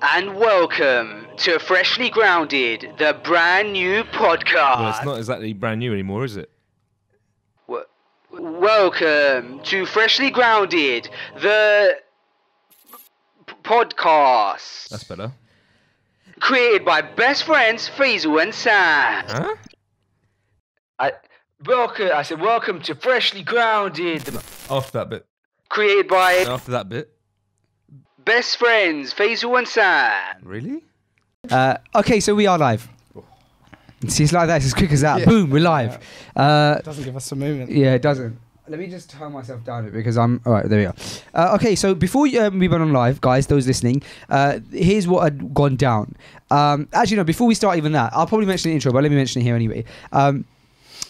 And welcome to Freshly Grounded, the brand new podcast. Well, it's not exactly brand new anymore, is it? Welcome to Freshly Grounded, the podcast. That's better. Created by best friends Faisal and Sam. Huh? I said welcome to Freshly Grounded. After that bit. Created by After that bit. best friends Faisal and Sam. Really? Okay, so we are live. See, it's like that. It's as quick as that. Yeah. Boom, we're live. It doesn't give us a moment. Yeah, it doesn't. Let me just turn myself down a bit because I'm... All right, there we go. Okay, so before we went on live, guys, those listening, here's what had gone down. Actually, no, before we start even that, I'll probably mention the intro, but let me mention it here anyway.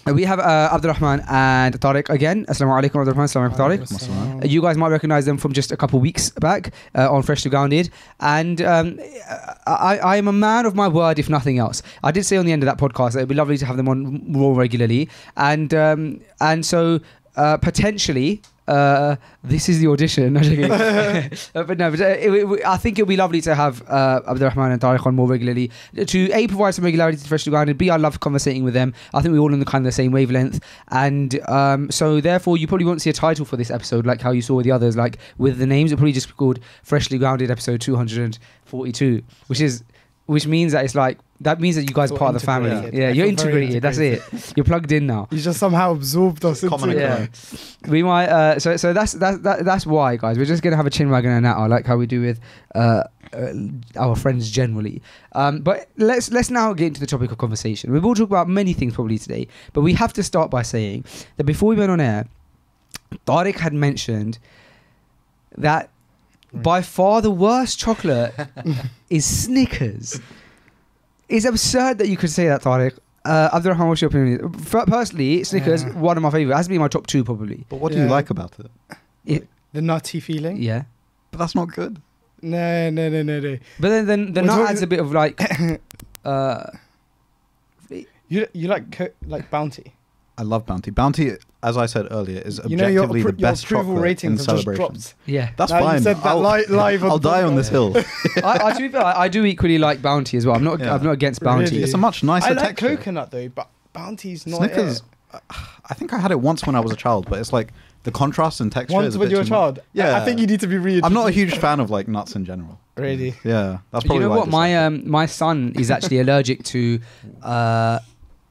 We have Abdul-Rahman and Tariq again. Assalamu alaikum, Abdul-Rahman. Assalamu alaikum, Tariq. You guys might recognize them from just a couple of weeks back on Freshly Grounded. And I am a man of my word, if nothing else. I did say on the end of that podcast that it'd be lovely to have them on more regularly. And so potentially... this is the audition. But no, I think it'll be lovely to have Abdul-Rahman and Tariq on more regularly to A, provide some regularity to Freshly Grounded, B, I love conversating with them. I think we're all on the kind of the same wavelength, and so therefore you probably won't see a title for this episode like how you saw with the others, like with the names. It'll probably just be called Freshly Grounded episode 242, which means that it's like, that means that you guys are part of the family. Yeah, you're integrated. That's it. You're plugged in now. You just somehow absorbed us into it. Yeah. We might. So that's why, guys. We're just gonna have a Chinwag and a Natter, like how we do with our friends generally. But let's now get into the topic of conversation. We will talk about many things probably today, but we have to start by saying that before we went on air, Tariq had mentioned that by far the worst chocolate is Snickers. It's absurd that you could say that, Tariq. Abdul-Rahman, what's your opinion? Personally, Snickers, one of my favourites. It has to be my top two, probably. But what do you like about it? The nutty feeling? Yeah. But that's not good. No. But then the nut adds a bit of like... You like Bounty? I love Bounty. Bounty, as I said earlier, is objectively the best chocolate in celebrations. Yeah. That's now fine. You said that live I'll die on this hill. I do equally like Bounty as well. I'm not against Bounty. Really? It's a much nicer texture. I like coconut though, but Bounty's not Snickers, I think I had it once when I was a child, but it's like the contrast and texture once is a when bit you're a child? Yeah. I think you need to be reintroduced. I'm not a huge fan of like nuts in general. Really? Yeah. That's probably you know why what? My son is actually allergic to...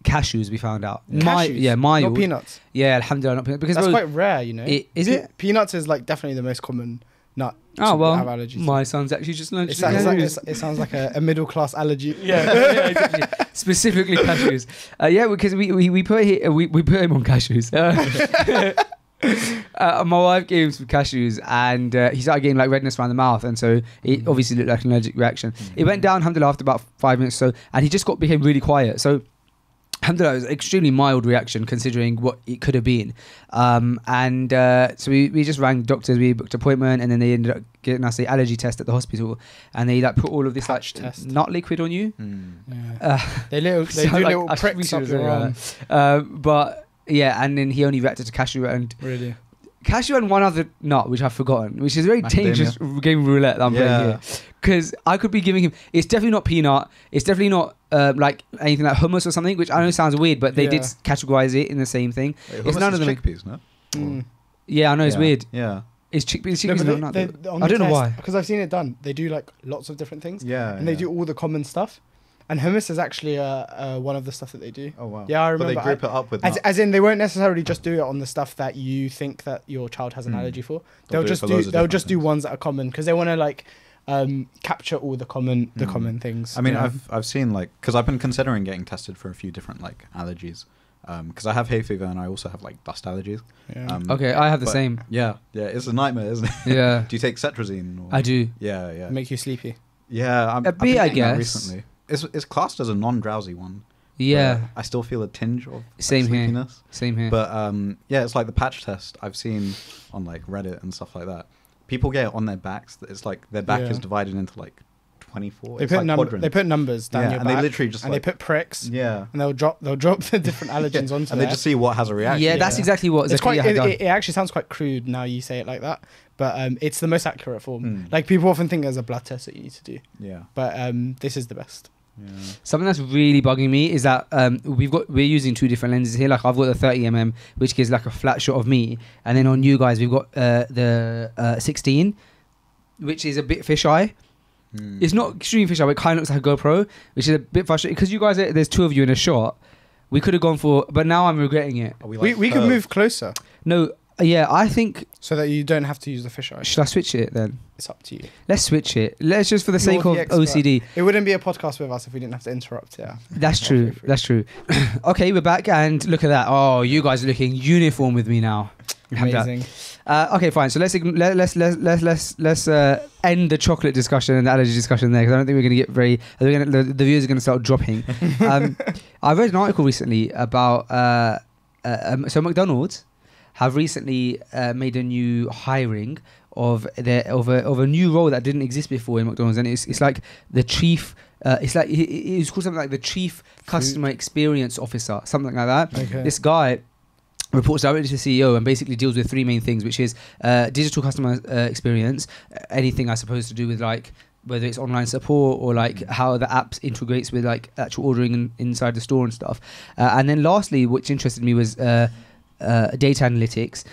cashews, we found out. Cashews? Not peanuts? Yeah, alhamdulillah, not peanuts. Because that's quite rare, you know. Is it? Peanuts is like definitely the most common nut. Oh, well, have allergies my son's actually just allergic to cashews. It sounds like a middle class allergy. Yeah, exactly. Specifically cashews. Yeah, because we put him on cashews. My wife gave him some cashews and he started getting like redness around the mouth, and so it obviously looked like an allergic reaction. It went down, alhamdulillah, after about 5 minutes or so, and he just became really quiet. So alhamdulillah, it was an extremely mild reaction considering what it could have been. So we just rang doctors, we booked an appointment, and then they ended up getting us the allergy test at the hospital, and they like put all of this like nut liquid on you. They do little pricks up your arm. But yeah, and then he only reacted to cashew and cashew and one other nut which I've forgotten, which is a very dangerous game of roulette that I'm playing here, because I could be giving him, it's definitely not peanut, it's definitely not like anything like hummus or something, which I know sounds weird, but they did categorize it in the same thing. Wait, it's none of them chickpeas, no? Yeah, I know, it's weird. Yeah, it's chickpeas not nut. I don't know why, because I've seen it done. They do like lots of different things, and they do all the common stuff. And hummus is actually one of the stuff that they do. Oh, wow. Yeah, I remember. But they group it up with as in, they won't necessarily just do it on the stuff that you think that your child has an allergy for. They'll just do ones that are common, because they want to like capture all the common things. I mean, I've seen like, because I've been considering getting tested for a few different like allergies, because I have hay fever and I also have like dust allergies. Yeah. Okay, I have the same. Yeah, it's a nightmare, isn't it? Yeah. Do you take cetrazine? I do. Yeah. Make you sleepy. Yeah, a bit, I guess. Recently. It's classed as a non-drowsy one. Yeah. I still feel a tinge of sleepiness. Same here. But yeah, it's like the patch test I've seen on like Reddit and stuff like that. People get it on their backs. It's like their back is divided into like 24. They It's put like quadrants. they put numbers down Yeah, your and back, they literally just and like, they put pricks, yeah, and they'll drop the different allergens onto and there. they just see what has a reaction. Yeah, that's exactly what It's quite. Zakaria had done. It actually sounds quite crude now you say it like that, but it's the most accurate form. Mm. Like people often think there's a blood test that you need to do, Yeah. but this is the best. Yeah. Something that's really bugging me is that we're using two different lenses here. Like I've got the 30mm, which gives like a flat shot of me, and then on you guys we've got the 16, which is a bit fisheye. Mm. It's not extreme fisheye, but it kind of looks like a GoPro, which is a bit frustrating because you guys there's two of you in a shot. We could have gone for, but now I'm regretting it. Are we We could move closer No, yeah, I think so that you don't have to use the fisheye. should I switch it then? It's up to you. Let's switch it. Let's just for the sake You're of the expert. OCD. It wouldn't be a podcast with us if we didn't have to interrupt. Yeah, That's true. Halfway through. That's true. Okay, we're back and look at that. Oh, you guys are looking uniform with me now. amazing. Okay, fine. So let's end the chocolate discussion and the allergy discussion there because I don't think we're going to get very. The viewers are going to start dropping. I read an article recently about so McDonald's have recently made a new hiring of a new role that didn't exist before in McDonald's, and it's like the chief. It's like it's called something like the chief customer experience officer, something like that. Okay. This guy reports directly to the CEO and basically deals with three main things, which is digital customer experience, anything I suppose to do with like whether it's online support or like how the apps integrates with like actual ordering inside the store and stuff. And then lastly, which interested me was data analytics.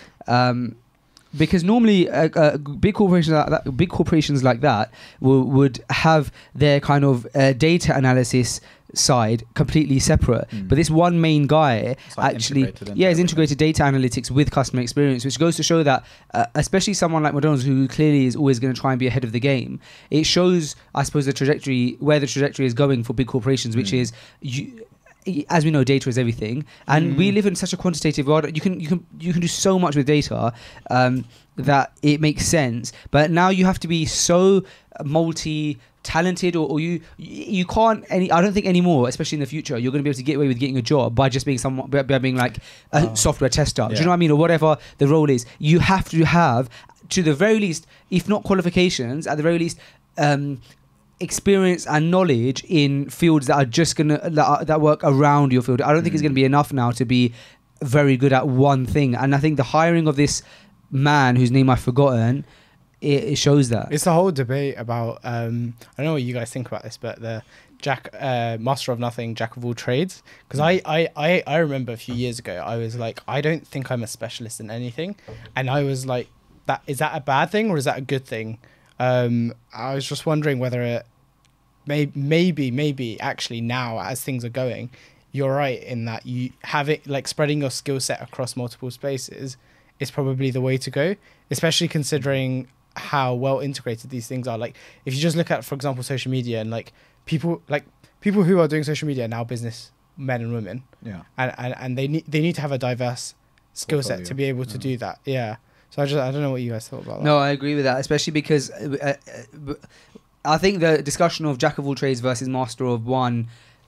Because normally big corporations like that would have their kind of data analysis side completely separate, but this one main guy like actually integrated into is integrated data analytics with customer experience, which goes to show that especially someone like McDonald's, who clearly is always going to try and be ahead of the game, it shows, I suppose, the trajectory is going for big corporations, which is as we know, data is everything, and we live in such a quantitative world. You can do so much with data that it makes sense. But now you have to be so multi-talented, or you can't I don't think anymore, especially in the future, you're going to be able to get away with getting a job by just being by being like a software tester. Do you know what I mean, or whatever the role is? You have to have, to the very least, if not qualifications, at the very least, experience and knowledge in fields that are just gonna that work around your field. I don't think it's gonna be enough now to be very good at one thing. And I think the hiring of this man whose name I've forgotten, it shows that. It's the whole debate about I don't know what you guys think about this, but the master of nothing, jack of all trades. Because I remember a few years ago I was like, I don't think I'm a specialist in anything, and I was like, is that a bad thing or is that a good thing? I was just wondering whether it maybe actually now, as things are going, you're right in that you have it like spreading your skill set across multiple spaces is probably the way to go, especially considering how well integrated these things are. Like if you just look at, for example, social media, and like people who are doing social media are now business men and women, and they need to have a diverse skill set to be able to do that. So I don't know what you guys thought about that. No, I agree with that, especially because I think the discussion of jack of all trades versus master of one,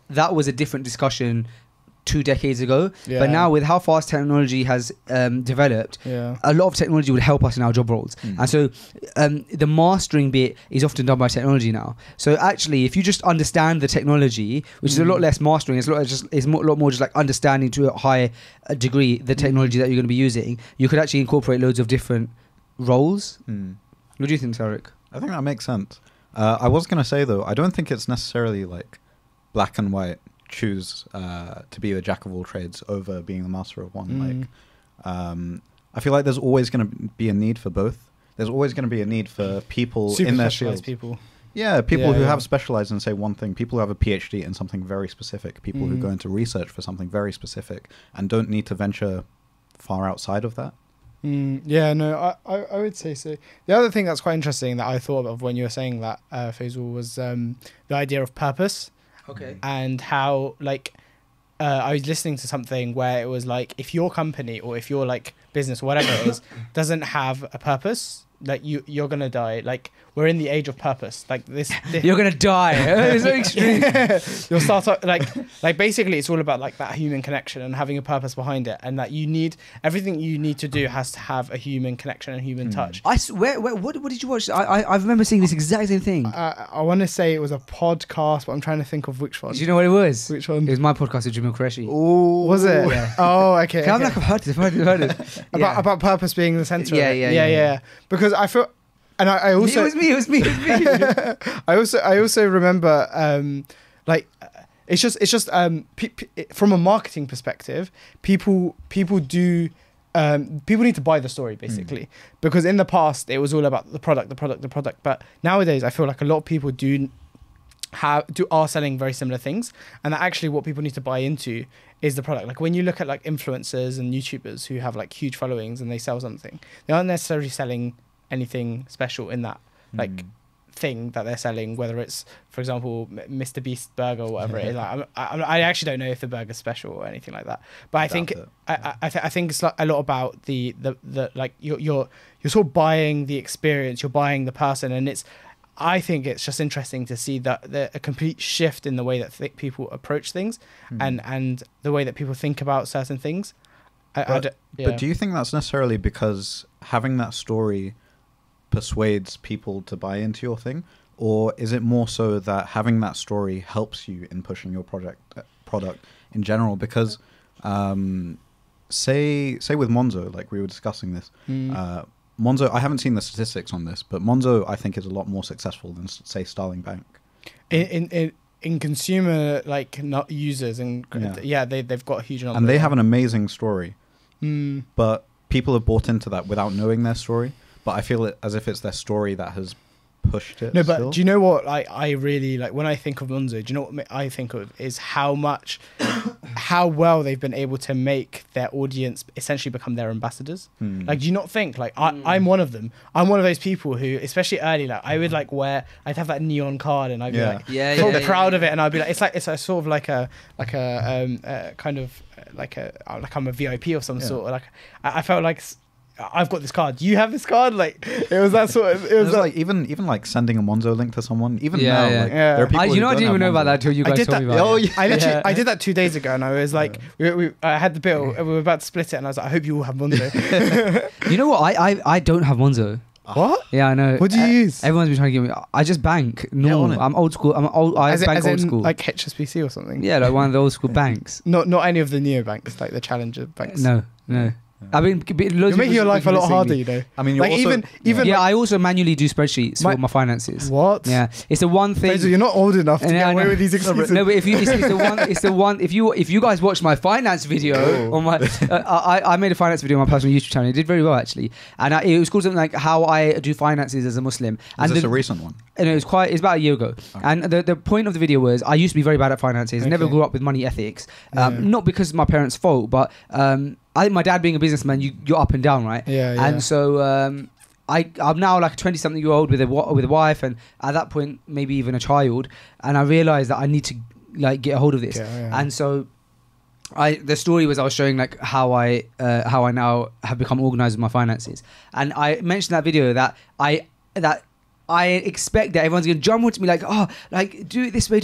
that was a different discussion 2 decades ago. But now with how fast technology has developed, a lot of technology would help us in our job roles. And so the mastering bit is often done by technology now. So actually, if you just understand the technology, which is a lot less mastering, it's a lot more just like understanding to a high degree the technology that you're going to be using, you could actually incorporate loads of different roles. What do you think, Tariq? I think that makes sense. I was going to say, though, I don't think it's necessarily like black and white. Choose to be the jack of all trades over being the master of one. I feel like there's always going to be a need for both. There's always going to be a need for people super in their specialized field. people. Yeah, people who have specialized in, say, one thing. People who have a PhD in something very specific. People who go into research for something very specific and don't need to venture far outside of that. I would say so. The other thing that's quite interesting that I thought of when you were saying that, Faisal, was the idea of purpose. Okay. And how, like, I was listening to something where it was like, if your company or if your like business or whatever it is doesn't have a purpose, like you're gonna die. Like we're in the age of purpose. Like this You're gonna die. It's so extreme. You'll start like basically it's all about like that human connection and having a purpose behind it, and that you need everything you need to do has to have a human connection and human touch. I swear, what did you watch? I remember seeing this exact same thing. I want to say it was a podcast, but I'm trying to think of which one. Do you know what it was? Which one? It was my podcast with Jamil Qureshi. Oh, was it? Yeah. Oh, okay. I'm like, I've heard it. About purpose being the center. Yeah, of it. yeah. Yeah. Because I feel, and I also It was me. I also remember it's just from a marketing perspective, people do people need to buy the story basically, because in the past it was all about the product, but nowadays I feel like a lot of people are selling very similar things, and that actually what people need to buy into is the product. Like when you look at like influencers and YouTubers who have like huge followings and they sell something, they aren't necessarily selling anything special in that like thing that they're selling, whether it's, for example, Mr. Beast burger or whatever it is. Like, I actually don't know if the burger's special or anything like that, but I think I think it's a lot about the like you're sort of buying the experience, you're buying the person, and I think it's just interesting to see that a complete shift in the way that people approach things and the way that people think about certain things. But do you think that's necessarily because having that story persuades people to buy into your thing, or is it more so that having that story helps you in pushing your product in general? Because say with Monzo, like we were discussing this, Monzo, I haven't seen the statistics on this, but Monzo I think is a lot more successful than say Starling Bank. In consumer like not users, and they've got a huge number, and they have an amazing story, but people have bought into that without knowing their story. But I feel it as if it's their story that has pushed it. No, but still. do you know what I really like when I think of Monzo? Do you know what I think of is how well they've been able to make their audience essentially become their ambassadors. Like, do you not think like I'm one of them? I'm one of those people who, especially early, like I would like I'd have that neon card and I'd be like proud of it, and I'd be like it's a sort of like a kind of like I'm a VIP of some sort. Like I felt like I've got this card. Do you have this card? Like it was that sort of. It was like even like sending a Monzo link to someone. Even now, like, there are people. I didn't even know Monzo. about that until you guys told me about it. I did that 2 days ago, and I was like, I had the bill, and we were about to split it, and I was like, I hope you all have Monzo. You know what? I don't have Monzo. What? Yeah, I know. What do you use? Everyone's been trying to give me. I just bank. No, I'm old school. I bank old school. Like HSBC or something. Yeah, like one of the old school banks. Not any of the neobanks, like the challenger banks. No. I mean, you're making your life a lot harder, you know. I mean, you're like also, even yeah. I also manually do spreadsheets for my finances. What? Yeah, it's the one thing. You're not old enough to get away with these excuses. No, but it's the one. If you guys watched my finance video on my, I made a finance video on my personal YouTube channel. It did very well actually, and it was called something like "How I Do Finances as a Muslim." And this a recent one? And it's about a year ago. Oh. And the point of the video was I used to be very bad at finances. Never grew up with money ethics. Not because it's my parents' fault, but I think my dad being a businessman, you're up and down, right? Yeah. And so I'm now like a 20-something-year-old with a wife, and at that point maybe even a child. And I realized that I need to like get a hold of this. And so the story was I was showing like how I now have become organized with my finances. And I mentioned in that video that I expect that everyone's going to jump onto me like, oh, like do it this way,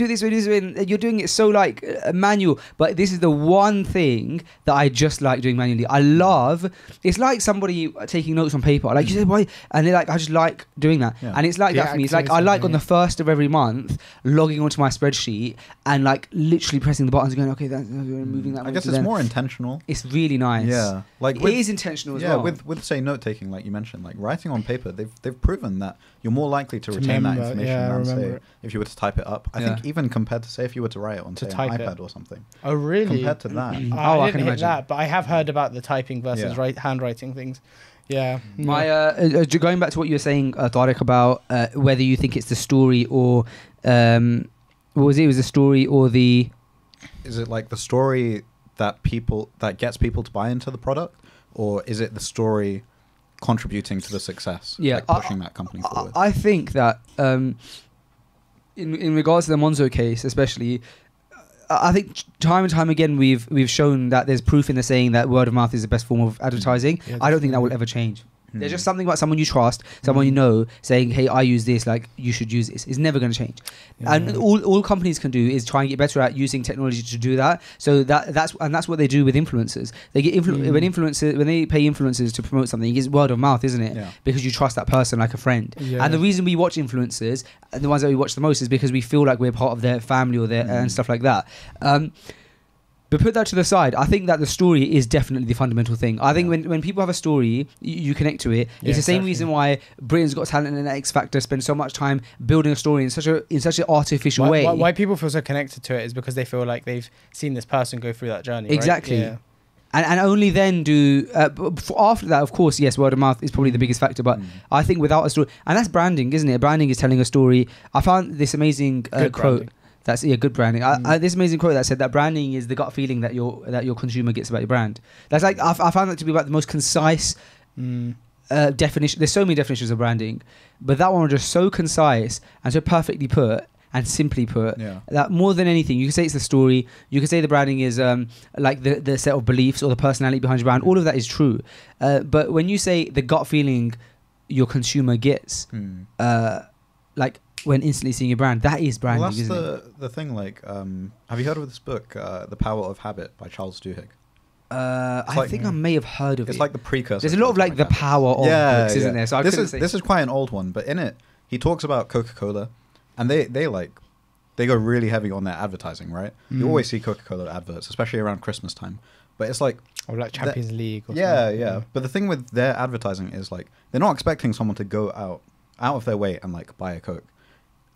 and you're doing it so like manual. But this is the one thing that I just like doing manually. I love. It's like somebody taking notes on paper. Like you said, why? And they're like, I just like doing that. Yeah. And it's like that for me. It's like I like on the 1st of every month logging onto my spreadsheet and like literally pressing the buttons and going, okay, that's moving that. I guess it's more intentional. It's really nice. Yeah, like it is intentional as well. Yeah, with say note taking, like you mentioned, like writing on paper, they've proven that you're more likely to retain that information than say if you were to type it up. I think even compared to say if you were to write it on say an iPad or something. Oh really? Compared to that. I can imagine that, but I have heard about the typing versus handwriting things. Yeah. My going back to what you were saying, Tariq, about whether you think it's the story or what was it? It was the story or the. Is it like the story that gets people to buy into the product, or is it the story contributing to the success, like pushing that company forward? I think that in regards to the Monzo case especially, I think time and time again we've shown that there's proof in the saying that word of mouth is the best form of advertising. I don't think that will ever change. There's just something about someone you trust, someone you know, saying, "Hey, I use this. Like, you should use this." It's never going to change. And all companies can do is try and get better at using technology to do that. So that's what they do with influencers. They get when they pay influencers to promote something, it's word of mouth, isn't it? Yeah. Because you trust that person like a friend. Yeah. And the reason we watch influencers, and the ones that we watch the most, is because we feel like we're part of their family or their and stuff like that. But put that to the side, I think that the story is definitely the fundamental thing. I think when people have a story, you connect to it. It's the same reason why Britain's Got Talent and X Factor spend so much time building a story in such an artificial way. Why people feel so connected to it is because they feel like they've seen this person go through that journey. Exactly. Right? Yeah. And only then do after that, of course, yes, word of mouth is probably the biggest factor. But I think without a story, and that's branding, isn't it? Branding is telling a story. I found this amazing quote. Branding. That's good branding. This amazing quote that said that branding is the gut feeling that your consumer gets about your brand. That's like I found that to be about the most concise definition. There's so many definitions of branding, but that one was just so concise and so perfectly put and simply put that more than anything, you can say it's the story. You can say the branding is like the set of beliefs or the personality behind your brand. All of that is true, but when you say the gut feeling your consumer gets, like. When instantly seeing your brand, that is branding, that's isn't it? the thing. Like, have you heard of this book, The Power of Habit by Charles Duhigg? I think I may have heard of it. It's like the precursor. There's a lot of like the power of books, isn't there? So this is quite an old one, but in it he talks about Coca-Cola, and they go really heavy on their advertising, right? You always see Coca-Cola adverts, especially around Christmas time. But it's like or like Champions League. Or yeah. But the thing with their advertising is like they're not expecting someone to go out of their way and like buy a Coke.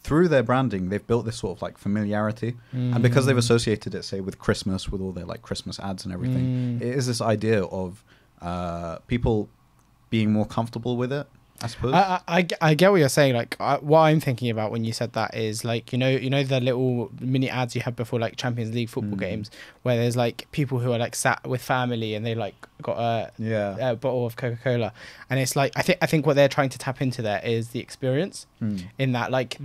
Through their branding, they've built this sort of like familiarity, and because they've associated it, say, with Christmas, with all their like Christmas ads and everything, it is this idea of people being more comfortable with it, I suppose. I get what you're saying. Like what I'm thinking about when you said that is like you know the little mini ads you have before like Champions League football games where there's like people who are like sat with family and they like got a bottle of Coca-Cola, and it's like I think what they're trying to tap into there is the experience in that like.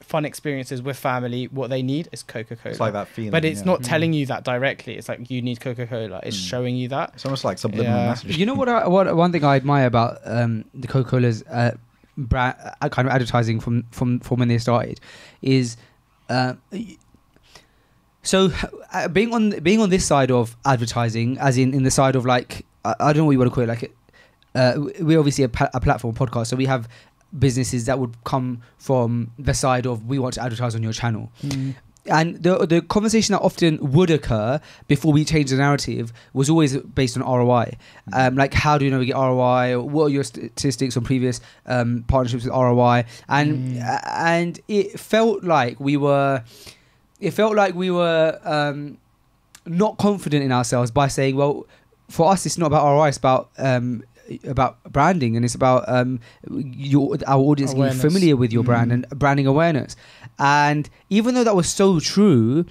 Fun experiences with family, what they need is Coca-Cola. It's like that feeling, but it's not telling you that directly. It's like you need Coca-Cola. It's showing you that. It's almost like subliminal message. You know what one thing I admire about the Coca-Cola's brand kind of advertising from when they started is so being on this side of advertising, as in the side of like I don't know what you want to call it, like we're obviously a platform podcast, so we have businesses that would come from the side of we want to advertise on your channel. And the conversation that often would occur before we change the narrative was always based on ROI. Like, how do you know we get ROI? What are your statistics on previous partnerships with ROI? And it felt like we were not confident in ourselves by saying, well, for us it's not about ROI, it's about branding, and it's about our audience getting familiar with your brand and branding awareness. And even though that was so true,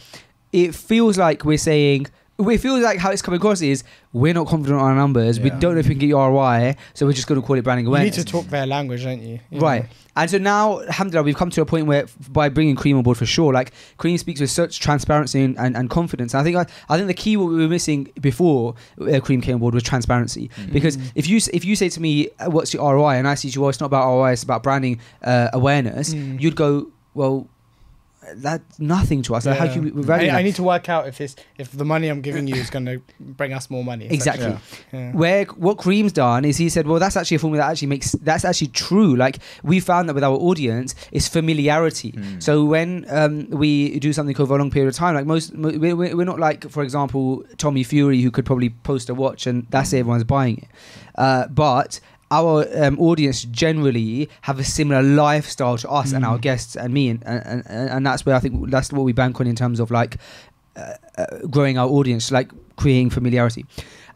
it feels like we're saying, it feels like how it's coming across is we're not confident on our numbers, we don't know if we can get your ROI, so we're just going to call it branding awareness. You need to talk their language, don't you? Right. And so now, alhamdulillah, we've come to a point where by bringing Cream on board, for sure, like Cream speaks with such transparency and confidence. And I think the key what we were missing before Cream came on board was transparency. Because if you say to me, what's your ROI? And I say to you, well, it's not about ROI, it's about branding awareness. You'd go, well, that's nothing to us. Like, how can we value that? I need to work out if the money I'm giving you is going to bring us more money. Exactly. Where what Kareem's done is he said, well, that's actually a formula that that's actually true. Like, we found that with our audience, it's familiarity. So when we do something over a long period of time, like we're not like, for example, Tommy Fury, who could probably post a watch and that's it, everyone's buying it. But our audience generally have a similar lifestyle to us and our guests and me, and that's where I think that's what we bank on in terms of like growing our audience, like creating familiarity.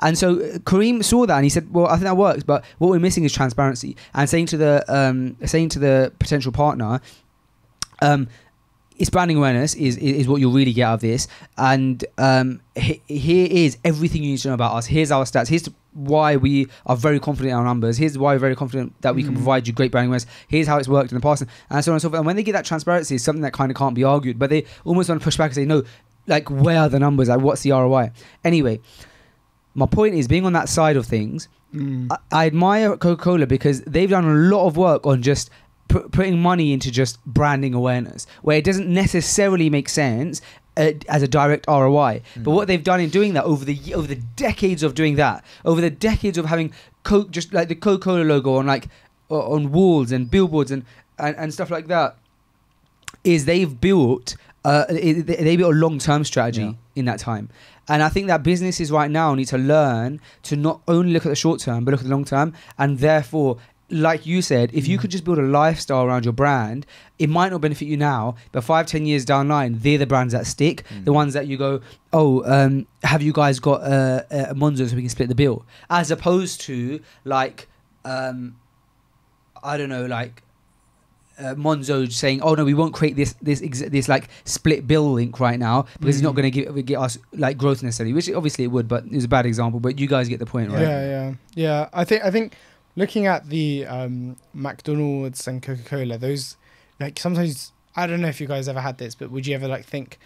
And so Kareem saw that and he said, well, I think that works, but what we're missing is transparency. And saying to the potential partner, it's branding awareness is what you'll really get out of this. And here is everything you need to know about us. Here's our stats. Here's why we are very confident in our numbers. Here's why we're very confident that we can provide you great branding awareness. Here's how it's worked in the past, and so on and so forth. And when they get that transparency, it's something that kind of can't be argued. But they almost want to push back and say, no, like, where are the numbers? Like, what's the ROI? Anyway, my point is, being on that side of things, I admire Coca-Cola because they've done a lot of work on just putting money into just branding awareness, where it doesn't necessarily make sense as a direct ROI. But what they've done in doing that over the decades of doing that, over the decades of having Coke, just like the Coca-Cola logo on like on walls and billboards and stuff like that, is they've built a long-term strategy in that time. And I think that businesses right now need to learn to not only look at the short term, but look at the long term. And therefore, like you said, if you could just build a lifestyle around your brand, it might not benefit you now, but 5-10 years down the line, they're the brands that stick. The ones that you go, have you guys got a Monzo so we can split the bill? As opposed to like, I don't know, like Monzo saying, oh no, we won't create this like split bill link right now because it's not going to get us like growth necessarily, which obviously it would, but it was a bad example. But you guys get the point, right? Yeah. I think looking at the McDonald's and Coca-Cola, those, like, sometimes, I don't know if you guys ever had this, but would you ever like think,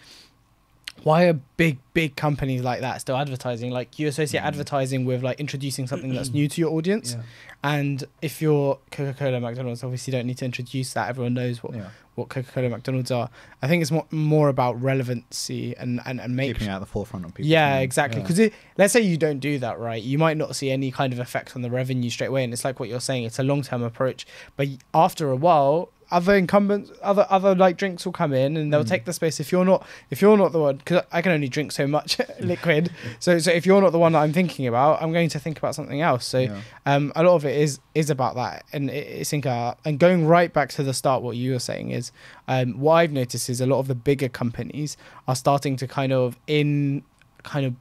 why are big companies like that still advertising? Like, you associate advertising with like introducing something that's new to your audience. And if you're Coca-Cola, McDonald's, obviously you don't need to introduce that. Everyone knows what Coca-Cola, McDonald's are. I think it's more about relevancy and keeping it at the forefront of people. Yeah, exactly. Because let's say you don't do that, right? You might not see any kind of effect on the revenue straight away. And it's like what you're saying, it's a long-term approach. But after a while, other incumbents, other like drinks will come in and they'll take the space. If you're not the one, because I can only drink so much liquid, so if you're not the one that I'm thinking about, I'm going to think about something else. So a lot of it is about that, and it's and going right back to the start. What you were saying is, what I've noticed is a lot of the bigger companies are starting to kind of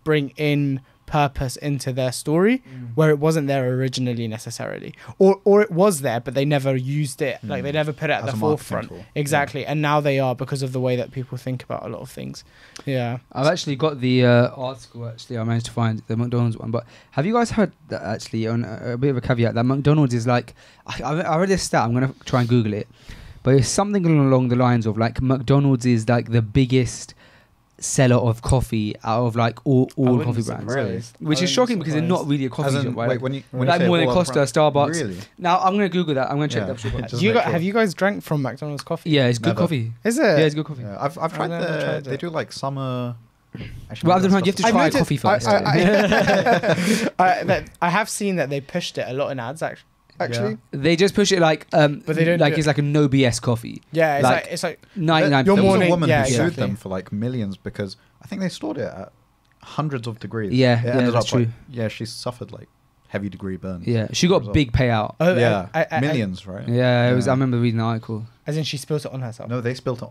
bring in purpose into their story where it wasn't there originally necessarily, or it was there but they never used it, like they never put it at the forefront. Exactly. And now they are, because of the way that people think about a lot of things. I've actually got the article. I managed to find the McDonald's one, but have you guys heard that, actually, on a bit of a caveat, that McDonald's is like, I read this stat, I'm gonna try and Google it, but it's something along the lines of like McDonald's is like the biggest seller of coffee out of like all coffee brands, really? Which is shocking because they're not really a coffee shop, right? Wait, when you like say more than all Costa, Starbucks. Really? Now I'm gonna Google that. I'm gonna check that. Have you guys drank from McDonald's coffee? Yeah, it's good Never. coffee. Is it? Yeah, it's good coffee. Yeah, I've tried they do like summer. Actually, Well, Abdul-Rahman, you have to I try noticed- coffee first. I have seen that they pushed it a lot in ads actually. They just push it like, but they don't like do it's like a no BS coffee. Yeah, Like, it's like 99%. Your There was morning- a woman yeah, who sued exactly. them for like millions because I think they stored it at hundreds of degrees. Yeah, It yeah, ended that's up like, true. she suffered like heavy degree burns. Yeah, she got a big payout. Oh, millions, right? Yeah, it was. I Yeah. remember reading the article. as in she spilled it on herself. No, they spilled it.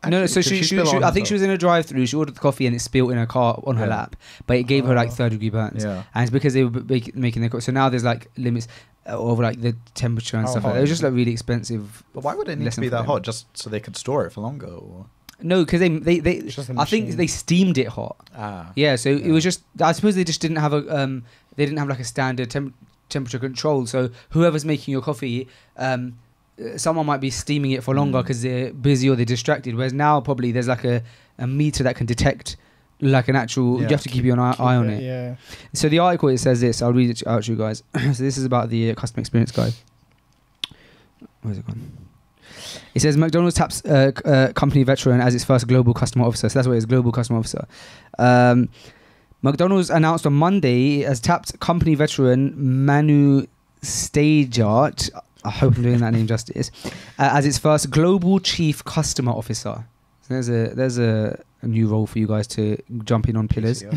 No, so Actually, she did spill it on I think she was herself? in a drive-through. She ordered the coffee and it spilled in her car on her Yeah. lap, but it gave her like Oh. third-degree burns. Yeah. And it's because they were making the coffee. So now there's like limits of like the temperature and How stuff like hot that. It was is just like really expensive. But why would it need to lesson be for that them. hot? Just so they could store it for longer? Or? No, because they It's just a I think machine. they steamed it hot. Yeah, so it was just, I suppose they just didn't have they didn't have like a standard temperature control. So whoever's making your coffee, someone might be steaming it for longer because they're busy or they're distracted. Whereas now probably there's like a meter that can detect like an actual. You have to keep your eye on it. Yeah. So the article, it says this. I'll read it out to you guys. So this is about the customer experience guide. Where's it gone? It says McDonald's taps company veteran as its first global customer officer. So that's what it is, global customer officer. McDonald's announced on Monday it has tapped company veteran Manu Stagart, I hope I'm doing that name justice, as its first global chief customer officer. So there's a new role for you guys to jump in on, pillars. A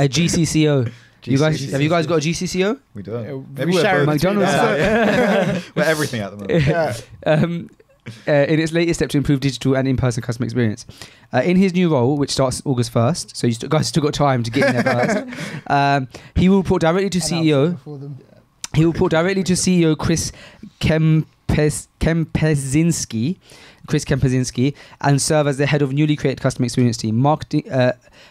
GCCO. You guys, have you guys got a GCCO? We do. We share it between McDonald's. us. We're everything at the moment. In its latest step to improve digital and in-person customer experience. In his new role, which starts August 1st, so you guys still got time to get in there first, he will report directly to CEO. He will report directly to CEO Chris Kempczynski, and serve as the head of newly created customer experience team,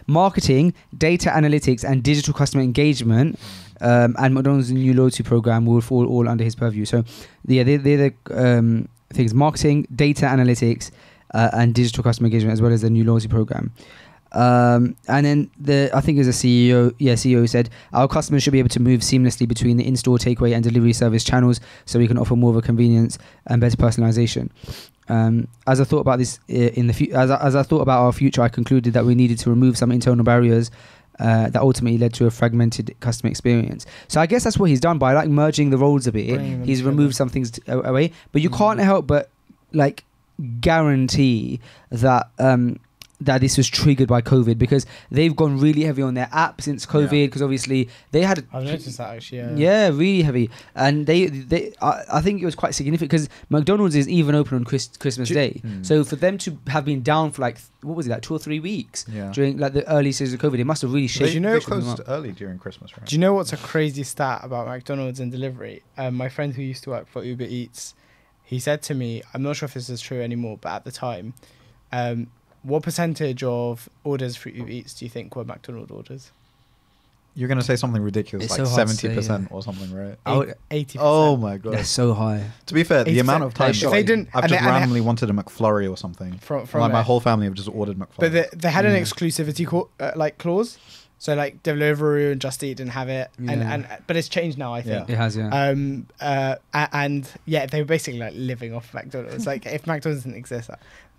marketing, data analytics, and digital customer engagement. And McDonald's new loyalty program will fall all under his purview. So, they're the things: marketing, data analytics, and digital customer engagement, as well as the new loyalty program. And then I think it was a CEO said our customers should be able to move seamlessly between the in-store takeaway and delivery service channels, so we can offer more of a convenience and better personalization. As I thought about this as I thought about our future, I concluded that we needed to remove some internal barriers that ultimately led to a fragmented customer experience. So I guess that's what he's done by like merging the roles a bit. He's removed some things away, but you can't help but like guarantee that that this was triggered by COVID, because they've gone really heavy on their app since COVID, because obviously they had I've noticed that actually. yeah, really heavy, and I think it was quite significant because McDonald's is even open on Christmas Day. So for them to have been down for like, what was it, like 2 or 3 weeks during like the early stages of COVID, it must have really shaken. They closed early during Christmas, right? Do you know what's a crazy stat about McDonald's and delivery? My friend who used to work for Uber Eats, he said to me, I'm not sure if this is true anymore, but at the time, what percentage of orders for Uber Eats do you think were McDonald's orders? You're going to say something ridiculous, It's like so hard to say, 70% or something, right? 80%. Oh my god. That's so high. To be fair, the 80%. amount of times If they didn't- I've and just they- and they- randomly wanted a McFlurry or something. From Like my it. whole family have just ordered McFlurry. But they had an exclusivity clause. So like Deliveroo and Just Eat didn't have it, but it's changed now, I think. It has, yeah. And yeah, they were basically like living off McDonald's. Like if McDonald's didn't exist,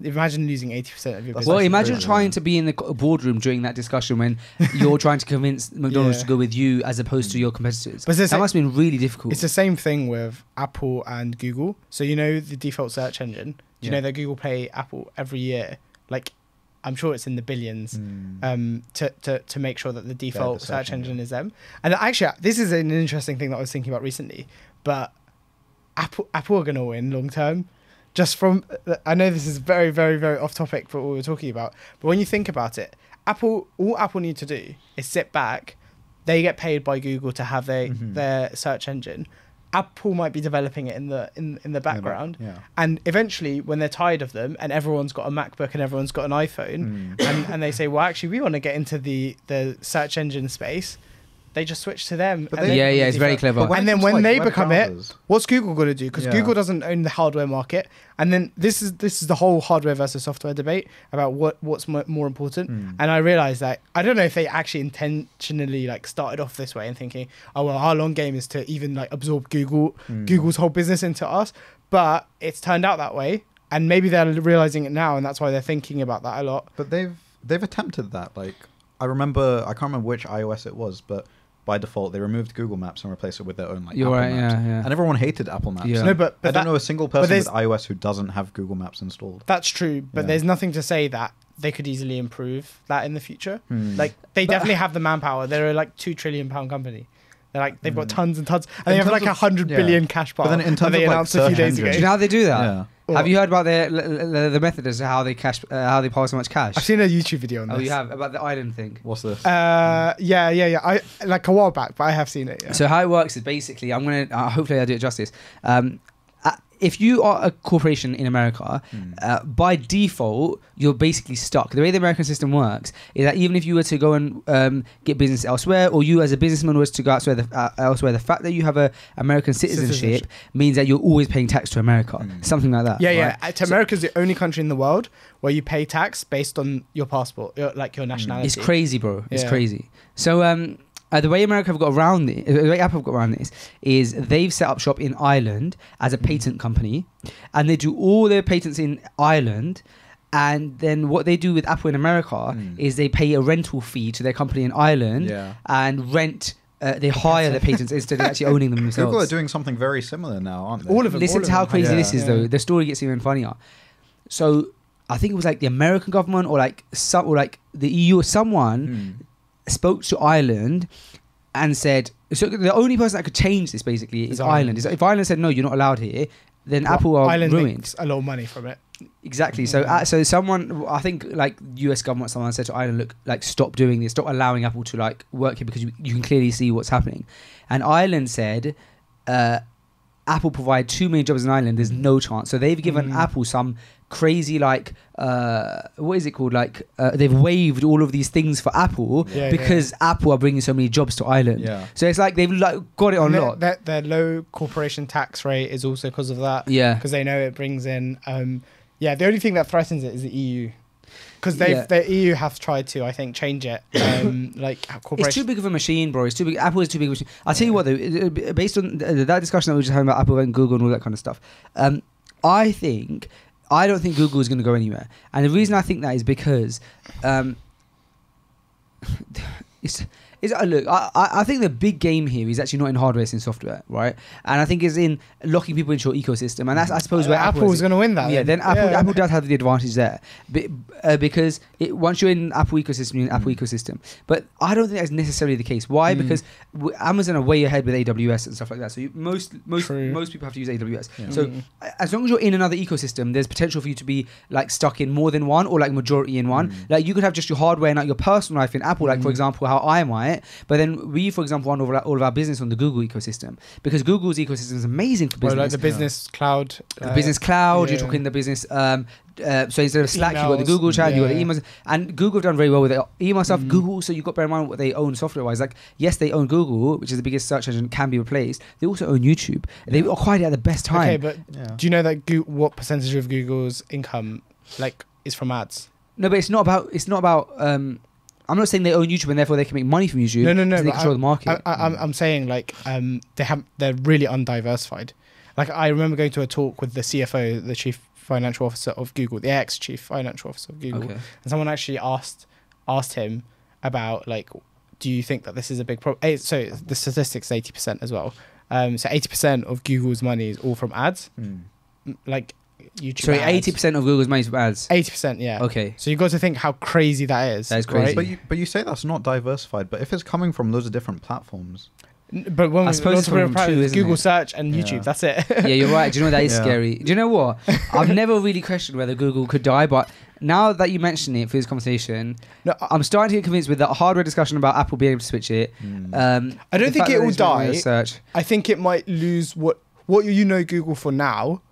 imagine losing 80% of your business. Well, imagine crazy, trying yeah. to be in the boardroom during that discussion when you're trying to convince McDonald's to go with you as opposed to your competitors. But That must have been really difficult. It's the same thing with Apple and Google. So you know the default search engine. Do you know that Google pay Apple every year? Like, I'm sure it's in the billions to make sure that the default search engine is them. And actually, this is an interesting thing that I was thinking about recently. But Apple are going to win long term. Just from, I know this is very, very, very off topic for what we were talking about. But when you think about it, all Apple need to do is sit back. They get paid by Google to have their search engine. Apple might be developing it in the background, and eventually when they're tired of them and everyone's got a MacBook and everyone's got an iPhone, and they say, well, actually we want to get into the search engine space, they just switch to them. But and it's very clever. And then when they become it, what's Google going to do? Because Yeah. Google doesn't own the hardware market, and then this is the whole hardware versus software debate about what's more important. And I realized that I don't know if they actually intentionally like started off this way and thinking, oh well, our long game is to even like absorb Google's whole business into us, but it's turned out that way, and maybe they're realizing it now, and that's why they're thinking about that a lot. But they've attempted that. Like I can't remember which iOS it was, but by default they removed Google Maps and replaced it with their own like You're Apple right, Maps. yeah. And everyone hated Apple Maps. Yeah. No, but I don't know a single person there's- with iOS who doesn't have Google Maps installed. That's true, but Yeah. there's nothing to say that they could easily improve that in the future. Like they definitely have the manpower. They're like £2 trillion company. They're like they've got tons and tons, and they have like 100 billion cash pile. But then in terms that they of, like, announced a few search days ago. Do you know how they do that? Yeah. Have you heard about the method as to how they how they pass so much cash? I've seen a YouTube video on this. Oh, you have, about the island thing. What's this? Yeah. I like a while back, but I have seen it. Yeah. So how it works is basically, I'm gonna hopefully I do it justice. If you are a corporation in America, by default, you're basically stuck. The way the American system works is that even if you were to go and get business elsewhere, or you as a businessman was to go elsewhere, the fact that you have a American citizenship means that you're always paying tax to America, something like that. Yeah. right? America's the only country in the world where you pay tax based on your passport, like your nationality. It's crazy, bro. It's Yeah. crazy. So the way America have got around it, the way Apple have got around this is they've set up shop in Ireland as a patent company, and they do all their patents in Ireland. And then what they do with Apple in America is they pay a rental fee to their company in Ireland and rent. They hire the patents instead of actually owning them themselves. Google are doing something very similar now, aren't they? All of them. Listen to how crazy Yeah. this is, though. The story gets even funnier. So I think it was like the American government or the EU or someone spoke to Ireland and said, so the only person that could change this basically is Ireland. If Ireland said no, you're not allowed here, then Apple are Ireland ruined. makes a lot of money from it. Exactly. So someone, I think like US government, someone said to Ireland, look, like stop doing this, stop allowing Apple to like work here because you can clearly see what's happening. And Ireland said, Apple provide too many jobs in Ireland. There's no chance. So they've given Apple some crazy like what is it called? Like they've waived all of these things for Apple because Apple are bringing so many jobs to Ireland. Yeah. So it's like they've like got it on lock. Their low corporation tax rate is also because of that. Yeah. Because they know it brings in. The only thing that threatens it is the EU. Because the EU have tried to, I think, change it. Like corporations. It's too big of a machine, bro. It's too big. Apple is too big of a machine. I'll tell you what, though, based on that discussion that we were just having about Apple and Google and all that kind of stuff, I don't think Google is going to go anywhere. And the reason I think that is because look, I think the big game here is actually not in hardware, it's in software, right? And I think it's in locking people into your ecosystem, and that's, I suppose, where Apple's going to win that. Yeah, then Apple does have the advantage there, because once you're in Apple ecosystem, you're in Apple ecosystem. But I don't think that's necessarily the case. Why? Because Amazon are way ahead with AWS and stuff like that. So most people have to use AWS. Yeah. So as long as you're in another ecosystem, there's potential for you to be like stuck in more than one, or like majority in one. Like you could have just your hardware and like your personal life in Apple, like for example, how I am, right? But then we, for example, run all of our business on the Google ecosystem, because Google's ecosystem is amazing for business. Like the business cloud. The business cloud, you're talking the business. So instead of Slack, you've got the Google chat, you've got the emails. And Google have done very well with the email stuff. Google, also, you've got to bear in mind what they own software-wise. Like, yes, they own Google, which is the biggest search engine, can be replaced. They also own YouTube. They acquired it at the best time. Okay, but do you know that what percentage of Google's income like is from ads? No, but it's not about. I'm not saying they own YouTube and therefore they can make money from YouTube. No. They control the market. I'm saying like they're really undiversified. Like I remember going to a talk with the CFO, the Chief Financial Officer of Google, the ex-Chief Financial Officer of Google, and someone actually asked him about like, do you think that this is a big problem? So the statistics is 80% as well. So 80% of Google's money is all from ads, like YouTube. Sorry, ads. 80% of Google's money is from ads. 80%, yeah. Okay. So you've got to think how crazy that is. That is crazy. Right? But you say that's not diversified. But if it's coming from loads of different platforms, but when I suppose it's from two, isn't Google it? search and YouTube, that's it. Yeah, you're right. Do you know that is scary? Do you know what? I've never really questioned whether Google could die, but now that you mention it for this conversation, I'm starting to get convinced with the hardware discussion about Apple being able to switch it. I don't think it will die. Search. I think it might lose what you know Google for now.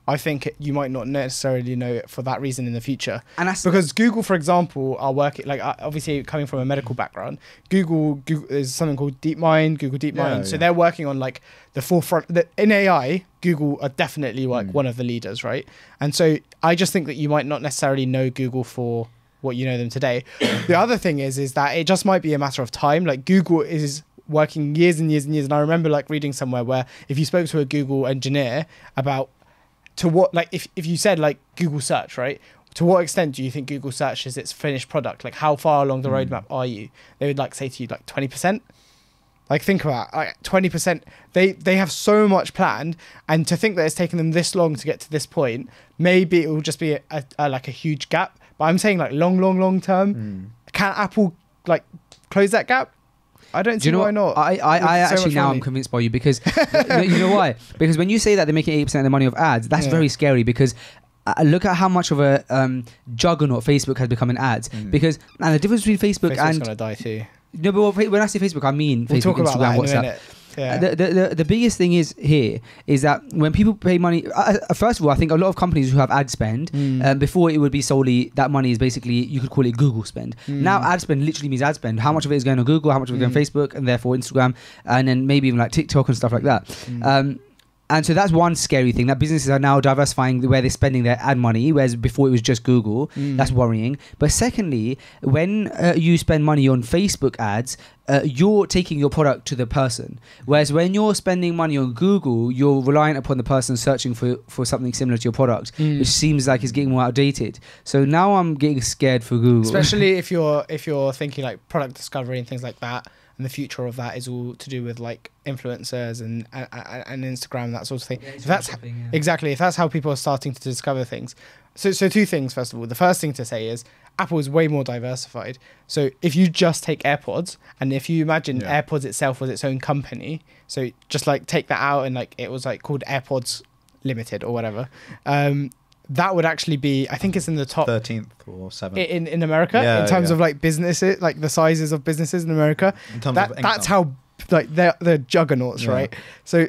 I think you might not necessarily know it for that reason in the future. And that's because Google, for example, are working, like obviously coming from a medical background, Google is something called DeepMind, Google DeepMind. So they're working on like the forefront. In AI, Google are definitely like one of the leaders, right? And so I just think that you might not necessarily know Google for what you know them today. The other thing is that it just might be a matter of time. Like Google is working years and years and years. And I remember like reading somewhere where if you spoke to a Google engineer about to what, like if you said like Google search, right? To what extent do you think Google search is its finished product? Like how far along the roadmap are you? They would like say to you like 20%. Like think about it, like 20%. They have so much planned, and to think that it's taken them this long to get to this point, maybe it will just be like a huge gap. But I'm saying like long term. Can Apple like close that gap? I don't see why not. I actually now I'm convinced by you, because you know why? Because when you say that they're making 80% of the money of ads, that's very scary, because look at how much of a juggernaut Facebook has become in ads. Because and the difference between Facebook's gonna die too. No, but when I say Facebook, I mean we'll Facebook, Instagram, WhatsApp. Yeah. The biggest thing is that when people pay money, first of all, I think a lot of companies who have ad spend, before it would be solely that money is basically, you could call it Google spend. Now ad spend literally means ad spend. How much of it is going on Google, how much of it is going on Facebook, and therefore Instagram, and then maybe even like TikTok and stuff like that. And so that's one scary thing, that businesses are now diversifying where they're spending their ad money, whereas before it was just Google. That's worrying. But secondly, when you spend money on Facebook ads, you're taking your product to the person. Whereas when you're spending money on Google, you're reliant upon the person searching for something similar to your product, which seems like it's getting more outdated. So now I'm getting scared for Google. Especially if you're thinking like product discovery and things like that. And the future of that is all to do with like influencers and Instagram, that sort of thing. Exactly, if that's how people are starting to discover things. So two things, first of all. The first thing to say is Apple is way more diversified. So if you just take AirPods, and if you imagine AirPods itself was its own company, so just like take that out and like it was like called AirPods Limited or whatever, that would actually be, I think it's in the top 13th or 7th in America, in terms of like businesses, like the sizes of businesses in America. In terms of income. That's how like they're juggernauts, right? So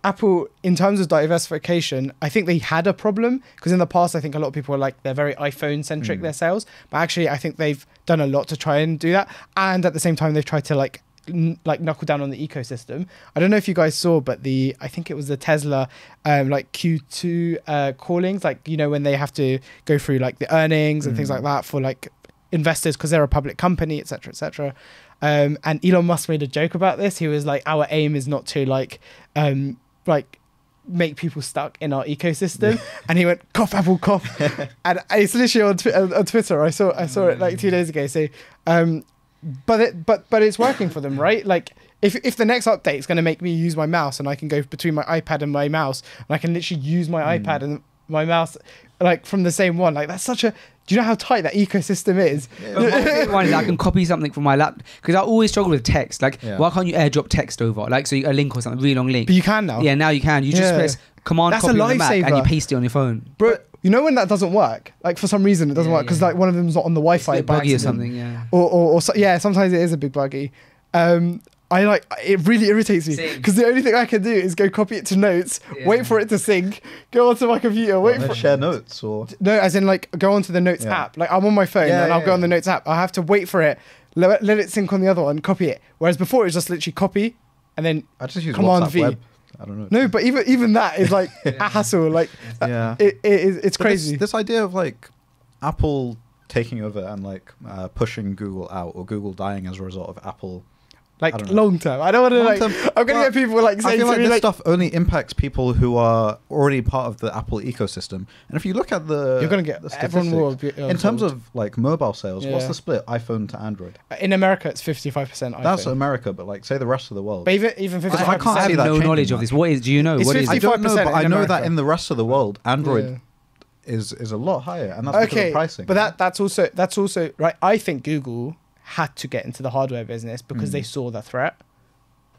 Apple, in terms of diversification, I think they had a problem, because in the past I think a lot of people were like, they're very iPhone centric, their sales, but actually I think they've done a lot to try and do that, and at the same time they've tried to like like knuckle down on the ecosystem. I don't know if you guys saw, but I think it was the Tesla like Q2 callings, like, you know, when they have to go through like the earnings and things like that for like investors because they're a public company, etc., etc. And Elon Musk made a joke about this. He was like, our aim is not to like make people stuck in our ecosystem. And he went, cough, Apple, cough. And it's literally on Twitter. I saw it like 2 days ago. So but it's working for them, right? Like if the next update is going to make me use my mouse and I can go between my iPad and my mouse and I can literally use my iPad and my mouse like from the same one, like that's such a, do you know how tight that ecosystem is? One is I can copy something from my laptop because I always struggle with text. Like, why can't you airdrop text over? Like, so a link or something, really long link. But you can now. Yeah, now you can. You just press Command That's copy a on the Mac and you lifesaver. paste it on your phone. Bro, you know when that doesn't work? Like for some reason it doesn't work because like one of them's not on the Wi-Fi. It's a bit by buggy or accident. something, yeah. Or yeah, sometimes it is a bit buggy. I like, it really irritates me because the only thing I can do is go copy it to notes, wait for it to sync, go onto my computer, wait for share notes or no, as in like go onto the notes app. Like I'm on my phone and I'll go on the notes app. I have to wait for it, let it sync on the other one, copy it. Whereas before it was just literally copy and then I just use Command WhatsApp V. Web. I don't know. No, but even that is like a hassle. Like it's But crazy. This idea of like Apple taking over and like pushing Google out or Google dying as a result of Apple. Like long term. I don't want to like. Long-term, I'm gonna get people like saying I feel to like me this like, stuff only impacts people who are already part of the Apple ecosystem. And if you look at the, you're gonna get the everyone will statistics, be, in terms of like mobile sales, what's Yeah. the split iPhone to Android? in America it's 55% iPhone. That's America, but like say the rest of the world. But even 55%. I can't I see have that no changing knowledge of much. this. What is? Do you know? It's What is? I don't know, 55% but I in know that America. in the rest of the world, Android is a lot higher, and that's because Okay, of pricing. but that's also right. I think Google had to get into the hardware business because they saw the threat.